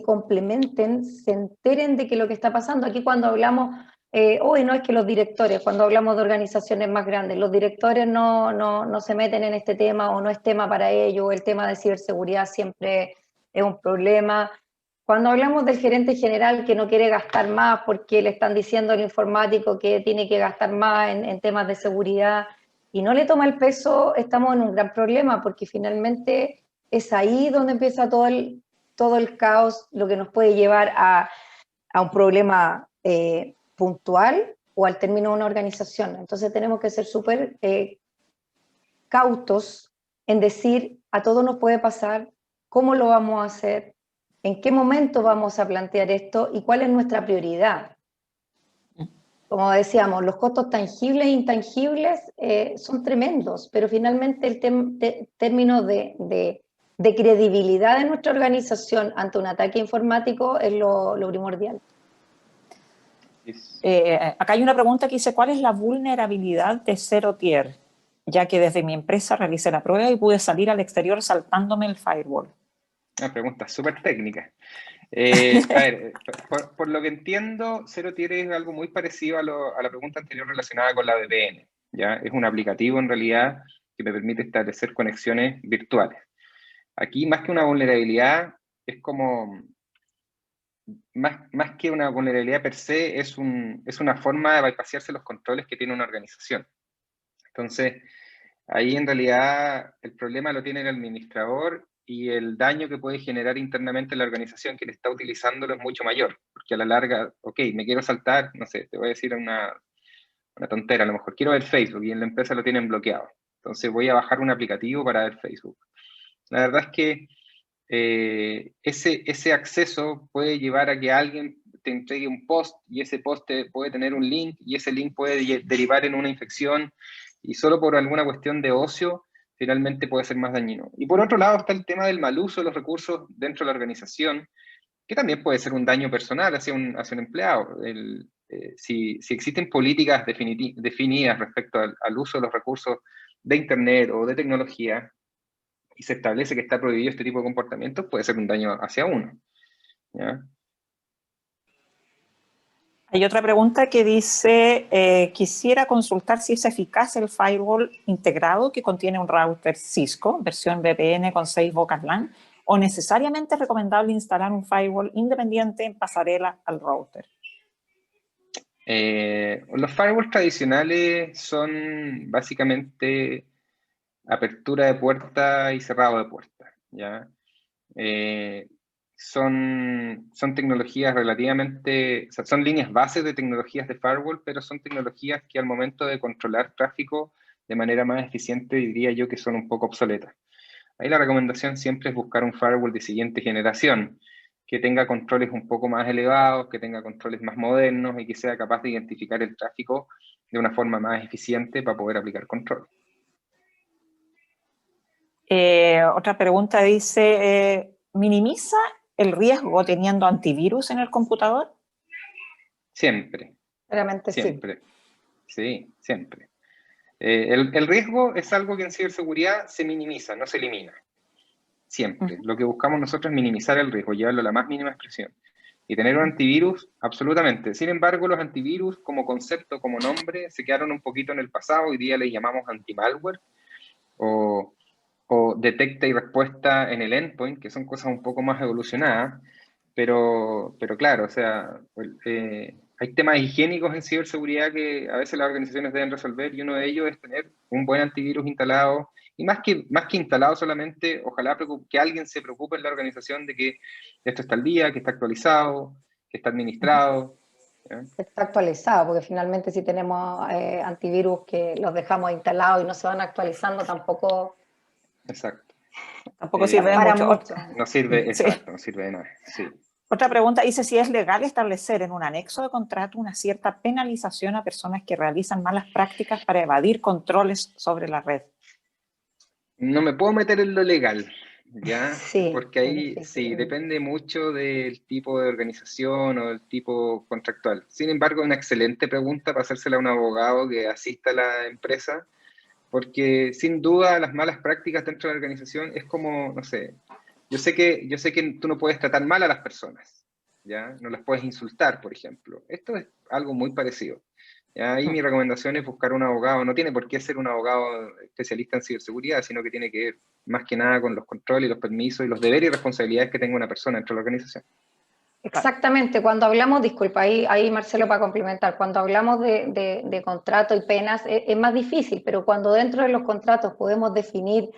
[SPEAKER 2] complementen, se enteren de que lo que está pasando. Aquí cuando hablamos, hoy no es que los directores, cuando hablamos de organizaciones más grandes, los directores no se meten en este tema o no es tema para ellos, el tema de ciberseguridad siempre es un problema. Cuando hablamos del gerente general que no quiere gastar más porque le están diciendo al informático que tiene que gastar más en temas de seguridad, y no le toma el peso, estamos en un gran problema, porque finalmente es ahí donde empieza todo el caos, lo que nos puede llevar a un problema puntual o al término de una organización. Entonces tenemos que ser súper cautos en decir, a todo nos puede pasar, cómo lo vamos a hacer, en qué momento vamos a plantear esto y cuál es nuestra prioridad. Como decíamos, los costos tangibles e intangibles son tremendos, pero finalmente el término de credibilidad de nuestra organización ante un ataque informático es lo primordial.
[SPEAKER 1] Acá hay una pregunta que dice, ¿cuál es la vulnerabilidad de Zero Tier? Ya que desde mi empresa realicé la prueba y pude salir al exterior saltándome el firewall.
[SPEAKER 3] Una pregunta súper técnica. A ver, por lo que entiendo, Zero Tier es algo muy parecido a la pregunta anterior relacionada con la VPN, ¿ya? Es un aplicativo en realidad que me permite establecer conexiones virtuales. Aquí, más que una vulnerabilidad, es como, más que una vulnerabilidad per se, es una forma de bypassarse los controles que tiene una organización. Entonces, ahí en realidad el problema lo tiene el administrador y el daño que puede generar internamente la organización que le está utilizándolo es mucho mayor, porque a la larga, ok, me quiero saltar, no sé, te voy a decir una tontera, a lo mejor quiero ver Facebook y en la empresa lo tienen bloqueado, entonces voy a bajar un aplicativo para ver Facebook. La verdad es que ese acceso puede llevar a que alguien te entregue un post y ese post puede tener un link y ese link puede derivar en una infección y solo por alguna cuestión de ocio finalmente puede ser más dañino. Y por otro lado está el tema del mal uso de los recursos dentro de la organización, que también puede ser un daño personal hacia un empleado. Si existen políticas definidas respecto al uso de los recursos de Internet o de tecnología, y se establece que está prohibido este tipo de comportamientos, puede ser un daño hacia uno, ¿ya?
[SPEAKER 1] Hay otra pregunta que dice, quisiera consultar si es eficaz el firewall integrado que contiene un router Cisco, versión VPN con 6 bocas LAN, o necesariamente es recomendable instalar un firewall independiente en pasarela al router.
[SPEAKER 3] Los firewalls tradicionales son básicamente apertura de puerta y cerrado de puerta, ¿ya? Son tecnologías relativamente, o sea, son líneas bases de tecnologías de firewall, pero son tecnologías que al momento de controlar tráfico de manera más eficiente diría yo que son un poco obsoletas. Ahí la recomendación siempre es buscar un firewall de siguiente generación, que tenga controles un poco más elevados, que tenga controles más modernos y que sea capaz de identificar el tráfico de una forma más eficiente para poder aplicar control.
[SPEAKER 1] Otra pregunta dice, ¿minimiza el riesgo teniendo antivirus en el computador?
[SPEAKER 3] Siempre.
[SPEAKER 2] Realmente
[SPEAKER 3] siempre. Sí, siempre. El riesgo es algo que en ciberseguridad se minimiza, no se elimina. siempre. Lo que buscamos nosotros es minimizar el riesgo, llevarlo a la más mínima expresión. Y tener un antivirus, absolutamente. Sin embargo, los antivirus como concepto, como nombre, se quedaron un poquito en el pasado. Hoy día les llamamos anti-malware o detecta y respuesta en el endpoint, que son cosas un poco más evolucionadas. Pero claro, o sea, hay temas higiénicos en ciberseguridad que a veces las organizaciones deben resolver, y uno de ellos es tener un buen antivirus instalado. Y más que instalado solamente, ojalá que alguien se preocupe en la organización de que esto está al día, que está actualizado, que está administrado. ¿Ya?
[SPEAKER 2] Está actualizado, porque finalmente si tenemos antivirus que los dejamos instalados y no se van actualizando, tampoco
[SPEAKER 3] Exacto.
[SPEAKER 1] Tampoco sirve de
[SPEAKER 2] para
[SPEAKER 1] mucho.
[SPEAKER 2] mucho.
[SPEAKER 3] No sirve,
[SPEAKER 1] Sí.
[SPEAKER 3] exacto, no sirve de nada. Sí.
[SPEAKER 1] Otra pregunta dice si es legal establecer en un anexo de contrato una cierta penalización a personas que realizan malas prácticas para evadir controles sobre la red.
[SPEAKER 3] No me puedo meter en lo legal, ¿ya?
[SPEAKER 2] Sí,
[SPEAKER 3] Porque ahí
[SPEAKER 2] es
[SPEAKER 3] sí,
[SPEAKER 2] difícil.
[SPEAKER 3] depende mucho del tipo de organización o del tipo contractual. Sin embargo, una excelente pregunta para hacérsela a un abogado que asista a la empresa, porque sin duda las malas prácticas dentro de la organización es como, no sé, yo sé que tú no puedes tratar mal a las personas, ¿ya? No las puedes insultar, por ejemplo. Esto es algo muy parecido. ¿Ya? Ahí mi recomendación es buscar un abogado. No tiene por qué ser un abogado especialista en ciberseguridad, sino que tiene que ver más que nada con los controles, los permisos y los deberes y responsabilidades que tenga una persona dentro de la organización.
[SPEAKER 2] Exactamente, cuando hablamos, disculpa, ahí Marcelo para complementar, cuando hablamos de contrato y penas es más difícil, pero cuando dentro de los contratos podemos definir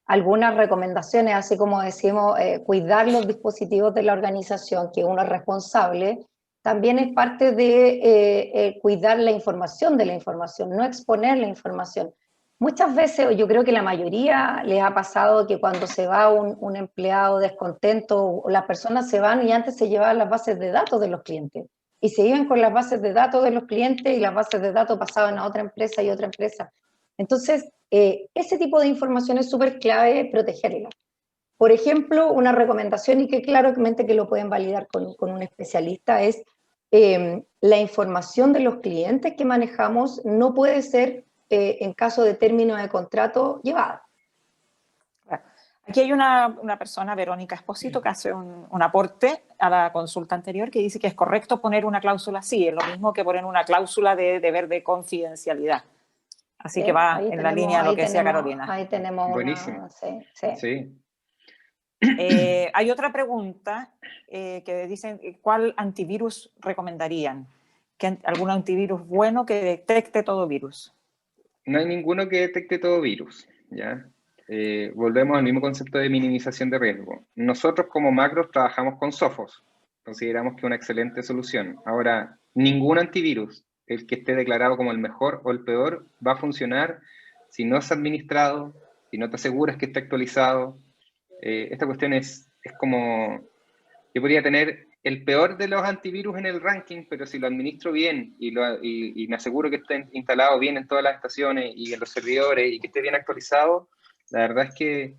[SPEAKER 2] algunas recomendaciones, así como decimos, cuidar los dispositivos de la organización, que uno es responsable, también es parte de cuidar la información de la información, no exponer la información. Muchas veces, o yo creo que la mayoría les ha pasado que cuando se va un empleado descontento, o las personas se van y antes se llevaban las bases de datos de los clientes. Y se iban con las bases de datos de los clientes y las bases de datos pasaban a otra empresa y otra empresa. Entonces, ese tipo de información es súper clave protegerla. Por ejemplo, una recomendación, y que claramente que lo pueden validar con un especialista, es la información de los clientes que manejamos no puede ser, en caso de término de contrato, llevada.
[SPEAKER 1] Aquí hay una persona, Verónica Esposito, que hace un aporte a la consulta anterior, que dice que es correcto poner una cláusula así, es lo mismo que poner una cláusula de deber de confidencialidad. Así que va en la línea de lo que decía Carolina.
[SPEAKER 2] Ahí tenemos
[SPEAKER 3] Buenísimo.
[SPEAKER 2] una... Sí.
[SPEAKER 1] Hay otra pregunta que dicen, ¿cuál antivirus recomendarían? ¿Algún antivirus bueno que detecte todo virus?
[SPEAKER 3] No hay ninguno que detecte todo virus, ¿ya? Volvemos al mismo concepto de minimización de riesgo. Nosotros como Macros trabajamos con Sophos. Consideramos que es una excelente solución. Ahora, ningún antivirus, el que esté declarado como el mejor o el peor, va a funcionar si no es administrado, si no te aseguras que esté actualizado. Esta cuestión es como, yo podría tener el peor de los antivirus en el ranking, pero si lo administro bien y me aseguro que esté instalado bien en todas las estaciones y en los servidores y que esté bien actualizado, la verdad es que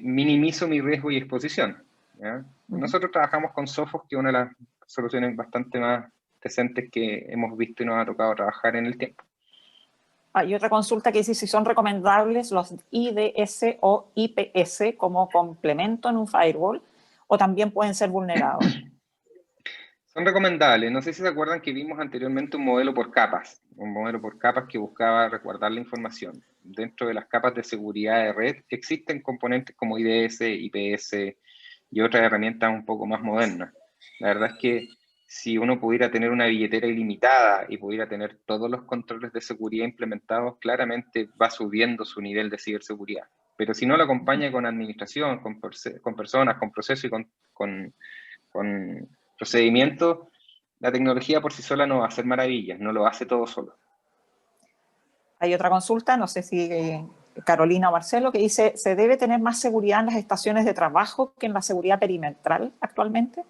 [SPEAKER 3] minimizo mi riesgo y exposición, ¿ya? Nosotros trabajamos con Sophos, que es una de las soluciones bastante más decentes que hemos visto y nos ha tocado trabajar en el tiempo.
[SPEAKER 1] Hay otra consulta que dice si son recomendables los IDS o IPS como complemento en un firewall o también pueden ser vulnerados.
[SPEAKER 3] Son recomendables. No sé si se acuerdan que vimos anteriormente un modelo por capas que buscaba resguardar la información. Dentro de las capas de seguridad de red existen componentes como IDS, IPS y otras herramientas un poco más modernas. La verdad es que si uno pudiera tener una billetera ilimitada y pudiera tener todos los controles de seguridad implementados, claramente va subiendo su nivel de ciberseguridad. Pero si no lo acompaña con administración, con personas, con procesos y con procedimientos, la tecnología por sí sola no va a hacer maravillas, no lo hace todo solo.
[SPEAKER 1] Hay otra consulta, no sé si Carolina o Marcelo, que dice, ¿se debe tener más seguridad en las estaciones de trabajo que en la seguridad perimetral actualmente?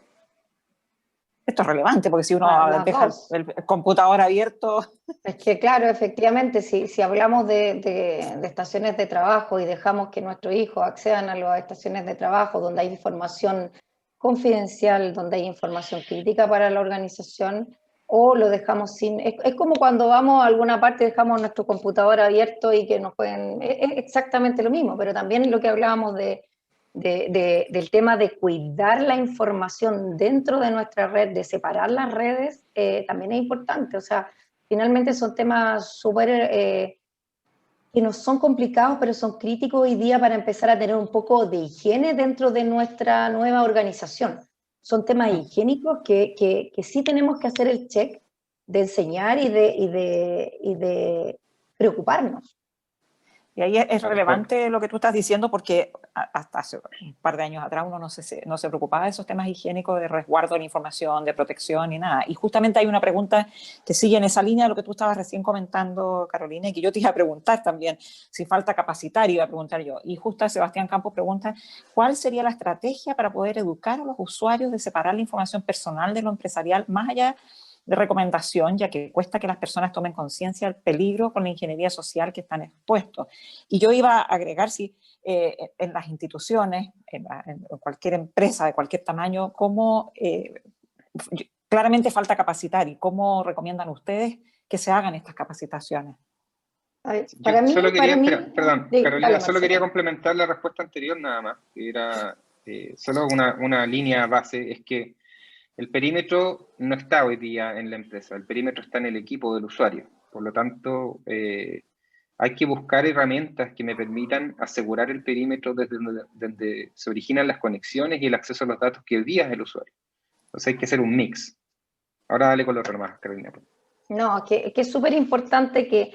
[SPEAKER 1] Esto es relevante, porque si uno deja el computador abierto...
[SPEAKER 2] Es que claro, efectivamente, si hablamos de estaciones de trabajo y dejamos que nuestros hijos accedan a las estaciones de trabajo donde hay información confidencial, donde hay información crítica para la organización, o lo dejamos sin... Es como cuando vamos a alguna parte y dejamos nuestro computador abierto y que nos pueden... Es exactamente lo mismo, pero también lo que hablábamos de del tema de cuidar la información dentro de nuestra red, de separar las redes, también es importante. O sea, finalmente son temas súper que no son complicados, pero son críticos hoy día para empezar a tener un poco de higiene dentro de nuestra nueva organización. Son temas higiénicos que sí tenemos que hacer el check de enseñar y de preocuparnos.
[SPEAKER 1] Y ahí es relevante lo que tú estás diciendo, porque hasta hace un par de años atrás uno no se preocupaba de esos temas higiénicos, de resguardo de la información, de protección, ni nada. Y justamente hay una pregunta que sigue en esa línea de lo que tú estabas recién comentando, Carolina, y que yo te iba a preguntar también, si falta capacitar, iba a preguntar yo. Y justo Sebastián Campos pregunta, ¿cuál sería la estrategia para poder educar a los usuarios de separar la información personal de lo empresarial, más allá de recomendación, ya que cuesta que las personas tomen conciencia del peligro con la ingeniería social que están expuestos? Y yo iba a agregar, si en las instituciones, en cualquier empresa de cualquier tamaño, cómo claramente falta capacitar, y cómo recomiendan ustedes que se hagan estas capacitaciones.
[SPEAKER 2] Para mí,
[SPEAKER 3] perdón, Carolina,
[SPEAKER 2] dale,
[SPEAKER 3] solo quería complementar la respuesta anterior nada más, que era solo una línea base, es que el perímetro no está hoy día en la empresa, el perímetro está en el equipo del usuario. Por lo tanto, hay que buscar herramientas que me permitan asegurar el perímetro desde donde se originan las conexiones y el acceso a los datos que hoy día es el usuario. Entonces hay que hacer un mix. Ahora dale con lo otro más, Carolina.
[SPEAKER 2] No, que es súper importante que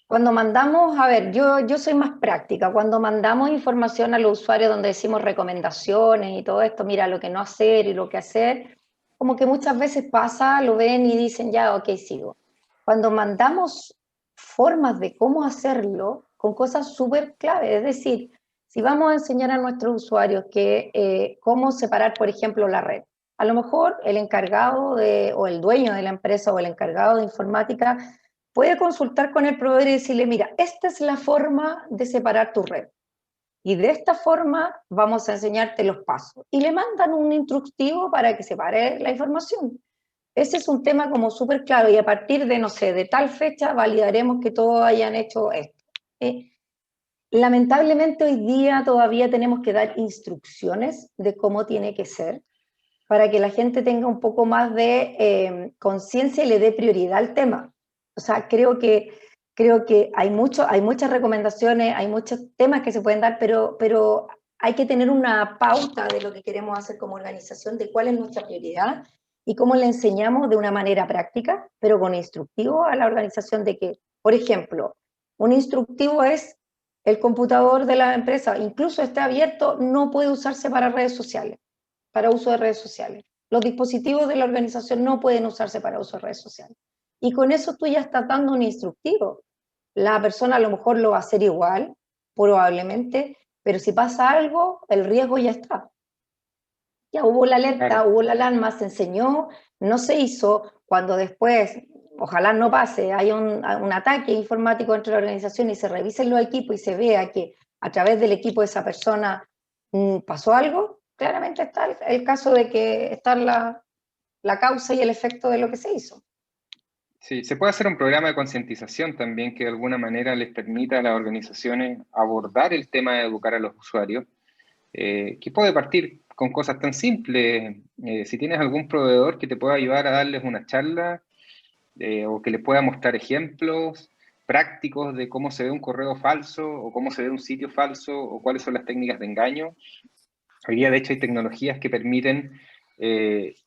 [SPEAKER 2] cuando mandamos, a ver, yo soy más práctica, cuando mandamos información a los usuarios donde decimos recomendaciones y todo esto, mira lo que no hacer y lo que hacer, como que muchas veces pasa, lo ven y dicen ya, ok, sigo. Cuando mandamos formas de cómo hacerlo, con cosas súper claves, es decir, si vamos a enseñar a nuestros usuarios que cómo separar, por ejemplo, la red, a lo mejor el encargado o el dueño de la empresa o el encargado de informática puede consultar con el proveedor y decirle, mira, esta es la forma de separar tu red. Y de esta forma vamos a enseñarte los pasos. Y le mandan un instructivo para que separe la información. Ese es un tema como súper claro, y a partir de, no sé, de tal fecha validaremos que todos hayan hecho esto. Lamentablemente hoy día todavía tenemos que dar instrucciones de cómo tiene que ser, para que la gente tenga un poco más de conciencia y le dé prioridad al tema. O sea, creo que hay muchas recomendaciones, hay muchos temas que se pueden dar, pero hay que tener una pauta de lo que queremos hacer como organización, de cuál es nuestra prioridad y cómo le enseñamos de una manera práctica, pero con instructivo a la organización de que, por ejemplo, un instructivo es el computador de la empresa, incluso esté abierto, no puede usarse para redes sociales, para uso de redes sociales. Los dispositivos de la organización no pueden usarse para uso de redes sociales. Y con eso tú ya estás dando un instructivo. La persona a lo mejor lo va a hacer igual, probablemente, pero si pasa algo, el riesgo ya está. Ya hubo la alerta, claro, hubo la alarma, se enseñó, no se hizo, cuando después, ojalá no pase, hay un ataque informático dentro de la organización y se revisen los equipos y se vea que a través del equipo de esa persona pasó algo, claramente está el caso de que está la causa y el efecto de lo que se hizo.
[SPEAKER 3] Sí, se puede hacer un programa de concientización también que de alguna manera les permita a las organizaciones abordar el tema de educar a los usuarios, que puede partir con cosas tan simples. Si tienes algún proveedor que te pueda ayudar a darles una charla o que les pueda mostrar ejemplos prácticos de cómo se ve un correo falso o cómo se ve un sitio falso o cuáles son las técnicas de engaño. Hoy día, de hecho, hay tecnologías que permiten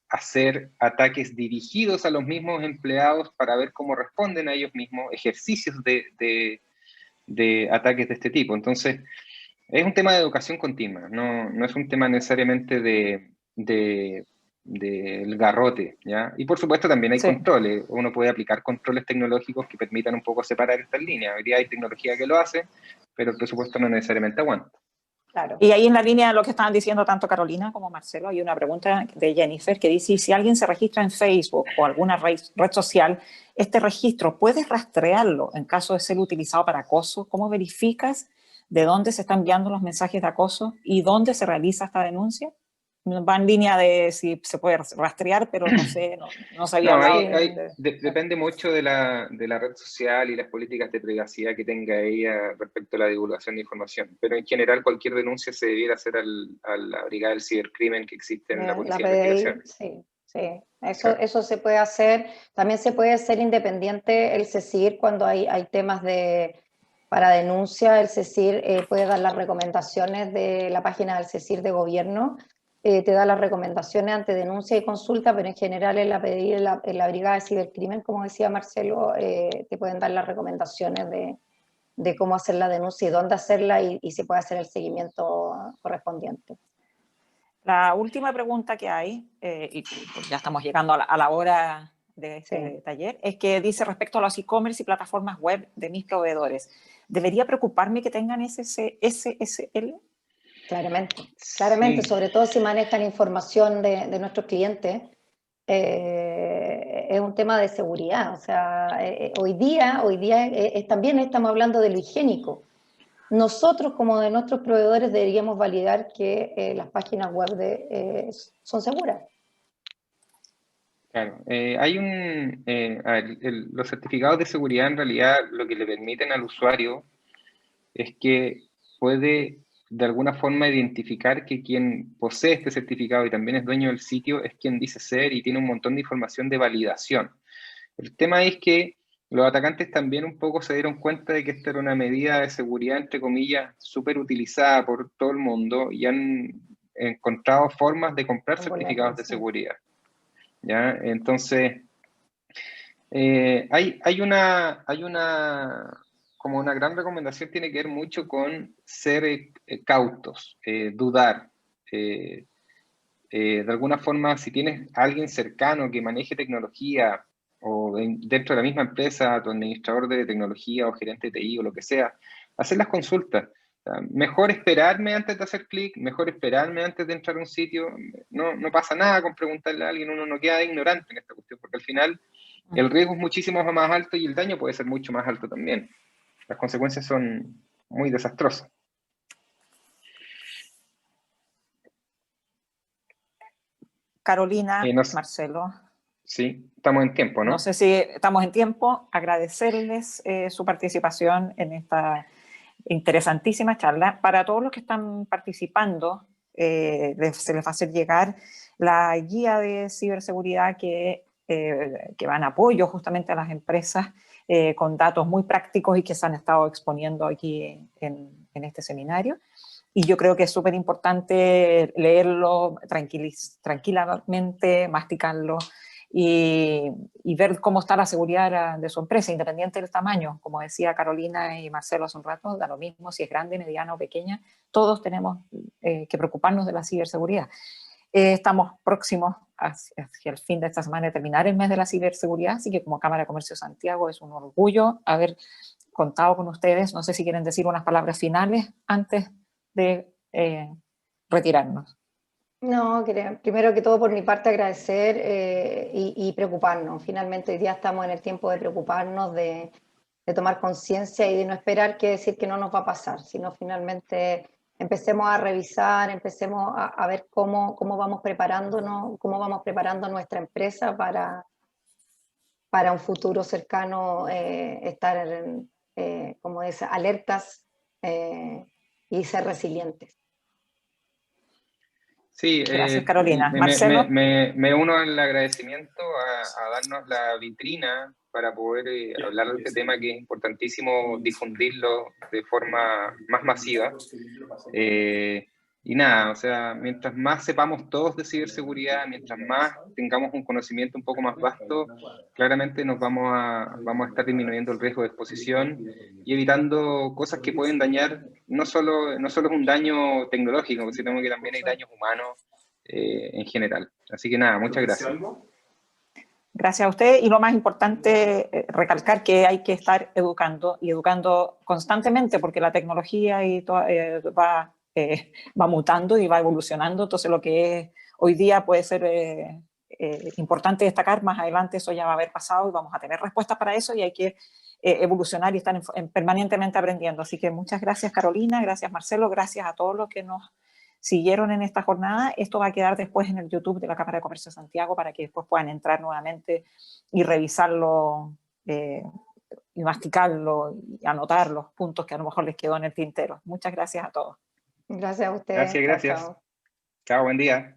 [SPEAKER 3] hacer ataques dirigidos a los mismos empleados para ver cómo responden a ellos mismos, ejercicios de ataques de este tipo. Entonces, es un tema de educación continua, no es un tema necesariamente del garrote, ¿ya? Y por supuesto también hay controles, uno puede aplicar controles tecnológicos que permitan un poco separar estas líneas. Hoy día hay tecnología que lo hace, pero el presupuesto no necesariamente aguanta.
[SPEAKER 1] Claro. Y ahí en la línea de lo que estaban diciendo tanto Carolina como Marcelo, hay una pregunta de Jennifer que dice, si alguien se registra en Facebook o alguna red social, ¿este registro puedes rastrearlo en caso de ser utilizado para acoso? ¿Cómo verificas de dónde se están enviando los mensajes de acoso y dónde se realiza esta denuncia? va en línea de si se puede rastrear, pero no sé, no se había
[SPEAKER 3] No,
[SPEAKER 1] hablado
[SPEAKER 3] depende mucho de la red social y las políticas de privacidad que tenga ella respecto a la divulgación de información. Pero en general cualquier denuncia se debiera hacer a la Brigada del Cibercrimen que existe en la Policía de Investigación.
[SPEAKER 2] Sí, sí. Eso se puede hacer. También se puede hacer independiente el CECIR cuando hay temas para denuncia. El CECIR puede dar las recomendaciones de la página del CECIR de gobierno. Te da las recomendaciones ante denuncia y consulta, pero en general en la Brigada de Cibercrimen, como decía Marcelo, te pueden dar las recomendaciones de cómo hacer la denuncia y dónde hacerla y se puede hacer el seguimiento correspondiente.
[SPEAKER 1] La última pregunta que hay, y pues ya estamos llegando a la hora de este taller, es que dice respecto a los e-commerce y plataformas web de mis proveedores, ¿debería preocuparme que tengan SSL?
[SPEAKER 2] Claramente,
[SPEAKER 3] Sí.
[SPEAKER 2] sobre todo si manejan información de nuestros clientes, es un tema de seguridad. O sea, hoy día también estamos hablando de lo higiénico. Nosotros, como de nuestros proveedores, deberíamos validar que las páginas web son seguras.
[SPEAKER 3] Claro, hay los certificados de seguridad en realidad lo que le permiten al usuario es que puede de alguna forma identificar que quien posee este certificado y también es dueño del sitio es quien dice ser y tiene un montón de información de validación. El tema es que los atacantes también un poco se dieron cuenta de que esta era una medida de seguridad, entre comillas, súper utilizada por todo el mundo y han encontrado formas de comprar certificados de seguridad. ¿Ya? Entonces, hay una como una gran recomendación tiene que ver mucho con ser cautos, dudar. De alguna forma, si tienes a alguien cercano que maneje tecnología o dentro de la misma empresa, tu administrador de tecnología o gerente de TI o lo que sea, hacer las consultas. Mejor esperarme antes de hacer clic, mejor esperarme antes de entrar a un sitio. No pasa nada con preguntarle a alguien, uno no queda ignorante en esta cuestión, porque al final el riesgo es muchísimo más alto y el daño puede ser mucho más alto también. Las consecuencias son muy desastrosas.
[SPEAKER 1] Carolina, Marcelo.
[SPEAKER 3] Sí, estamos en tiempo, ¿no?
[SPEAKER 1] No sé si estamos en tiempo. Agradecerles su participación en esta interesantísima charla. Para todos los que están participando, se les va a hacer llegar la guía de ciberseguridad que va en apoyo justamente a las empresas con datos muy prácticos y que se han estado exponiendo aquí en este seminario. Y yo creo que es súper importante leerlo tranquilamente, masticarlo y ver cómo está la seguridad de su empresa, independiente del tamaño. Como decía Carolina y Marcelo hace un rato, da lo mismo si es grande, mediana o pequeña, todos tenemos que preocuparnos de la ciberseguridad. Estamos próximos hacia el fin de esta semana de terminar el mes de la ciberseguridad, así que como Cámara de Comercio Santiago es un orgullo haber contado con ustedes. No sé si quieren decir unas palabras finales antes de retirarnos.
[SPEAKER 2] No, primero que todo por mi parte agradecer y preocuparnos. Finalmente hoy día estamos en el tiempo de preocuparnos, de tomar conciencia y de no esperar que decir que no nos va a pasar, sino finalmente empecemos a revisar, empecemos a ver cómo vamos preparándonos, cómo vamos preparando nuestra empresa para un futuro cercano, estar como alertas y ser resilientes.
[SPEAKER 3] Sí,
[SPEAKER 1] gracias, Carolina. Marcelo.
[SPEAKER 3] Me uno al agradecimiento a darnos la vitrina para poder hablar de este tema que es importantísimo difundirlo de forma más masiva. Y nada, o sea, mientras más sepamos todos de ciberseguridad, mientras más tengamos un conocimiento un poco más vasto, claramente nos vamos a estar disminuyendo el riesgo de exposición y evitando cosas que pueden dañar, no solo es un daño tecnológico, sino que también hay daños humanos en general. Así que nada, muchas gracias.
[SPEAKER 1] Gracias a usted y lo más importante, recalcar que hay que estar educando y educando constantemente porque la tecnología y todo, va mutando y va evolucionando, entonces lo que es hoy día puede ser importante destacar, más adelante eso ya va a haber pasado y vamos a tener respuestas para eso y hay que evolucionar y estar permanentemente aprendiendo. Así que muchas gracias Carolina, gracias Marcelo, gracias a todos los que nos siguieron en esta jornada. Esto va a quedar después en el YouTube de la Cámara de Comercio de Santiago para que después puedan entrar nuevamente y revisarlo y masticarlo y anotar los puntos que a lo mejor les quedó en el tintero. Muchas gracias a todos.
[SPEAKER 2] Gracias a ustedes.
[SPEAKER 3] Gracias.
[SPEAKER 2] Chao.
[SPEAKER 3] Chao, buen día.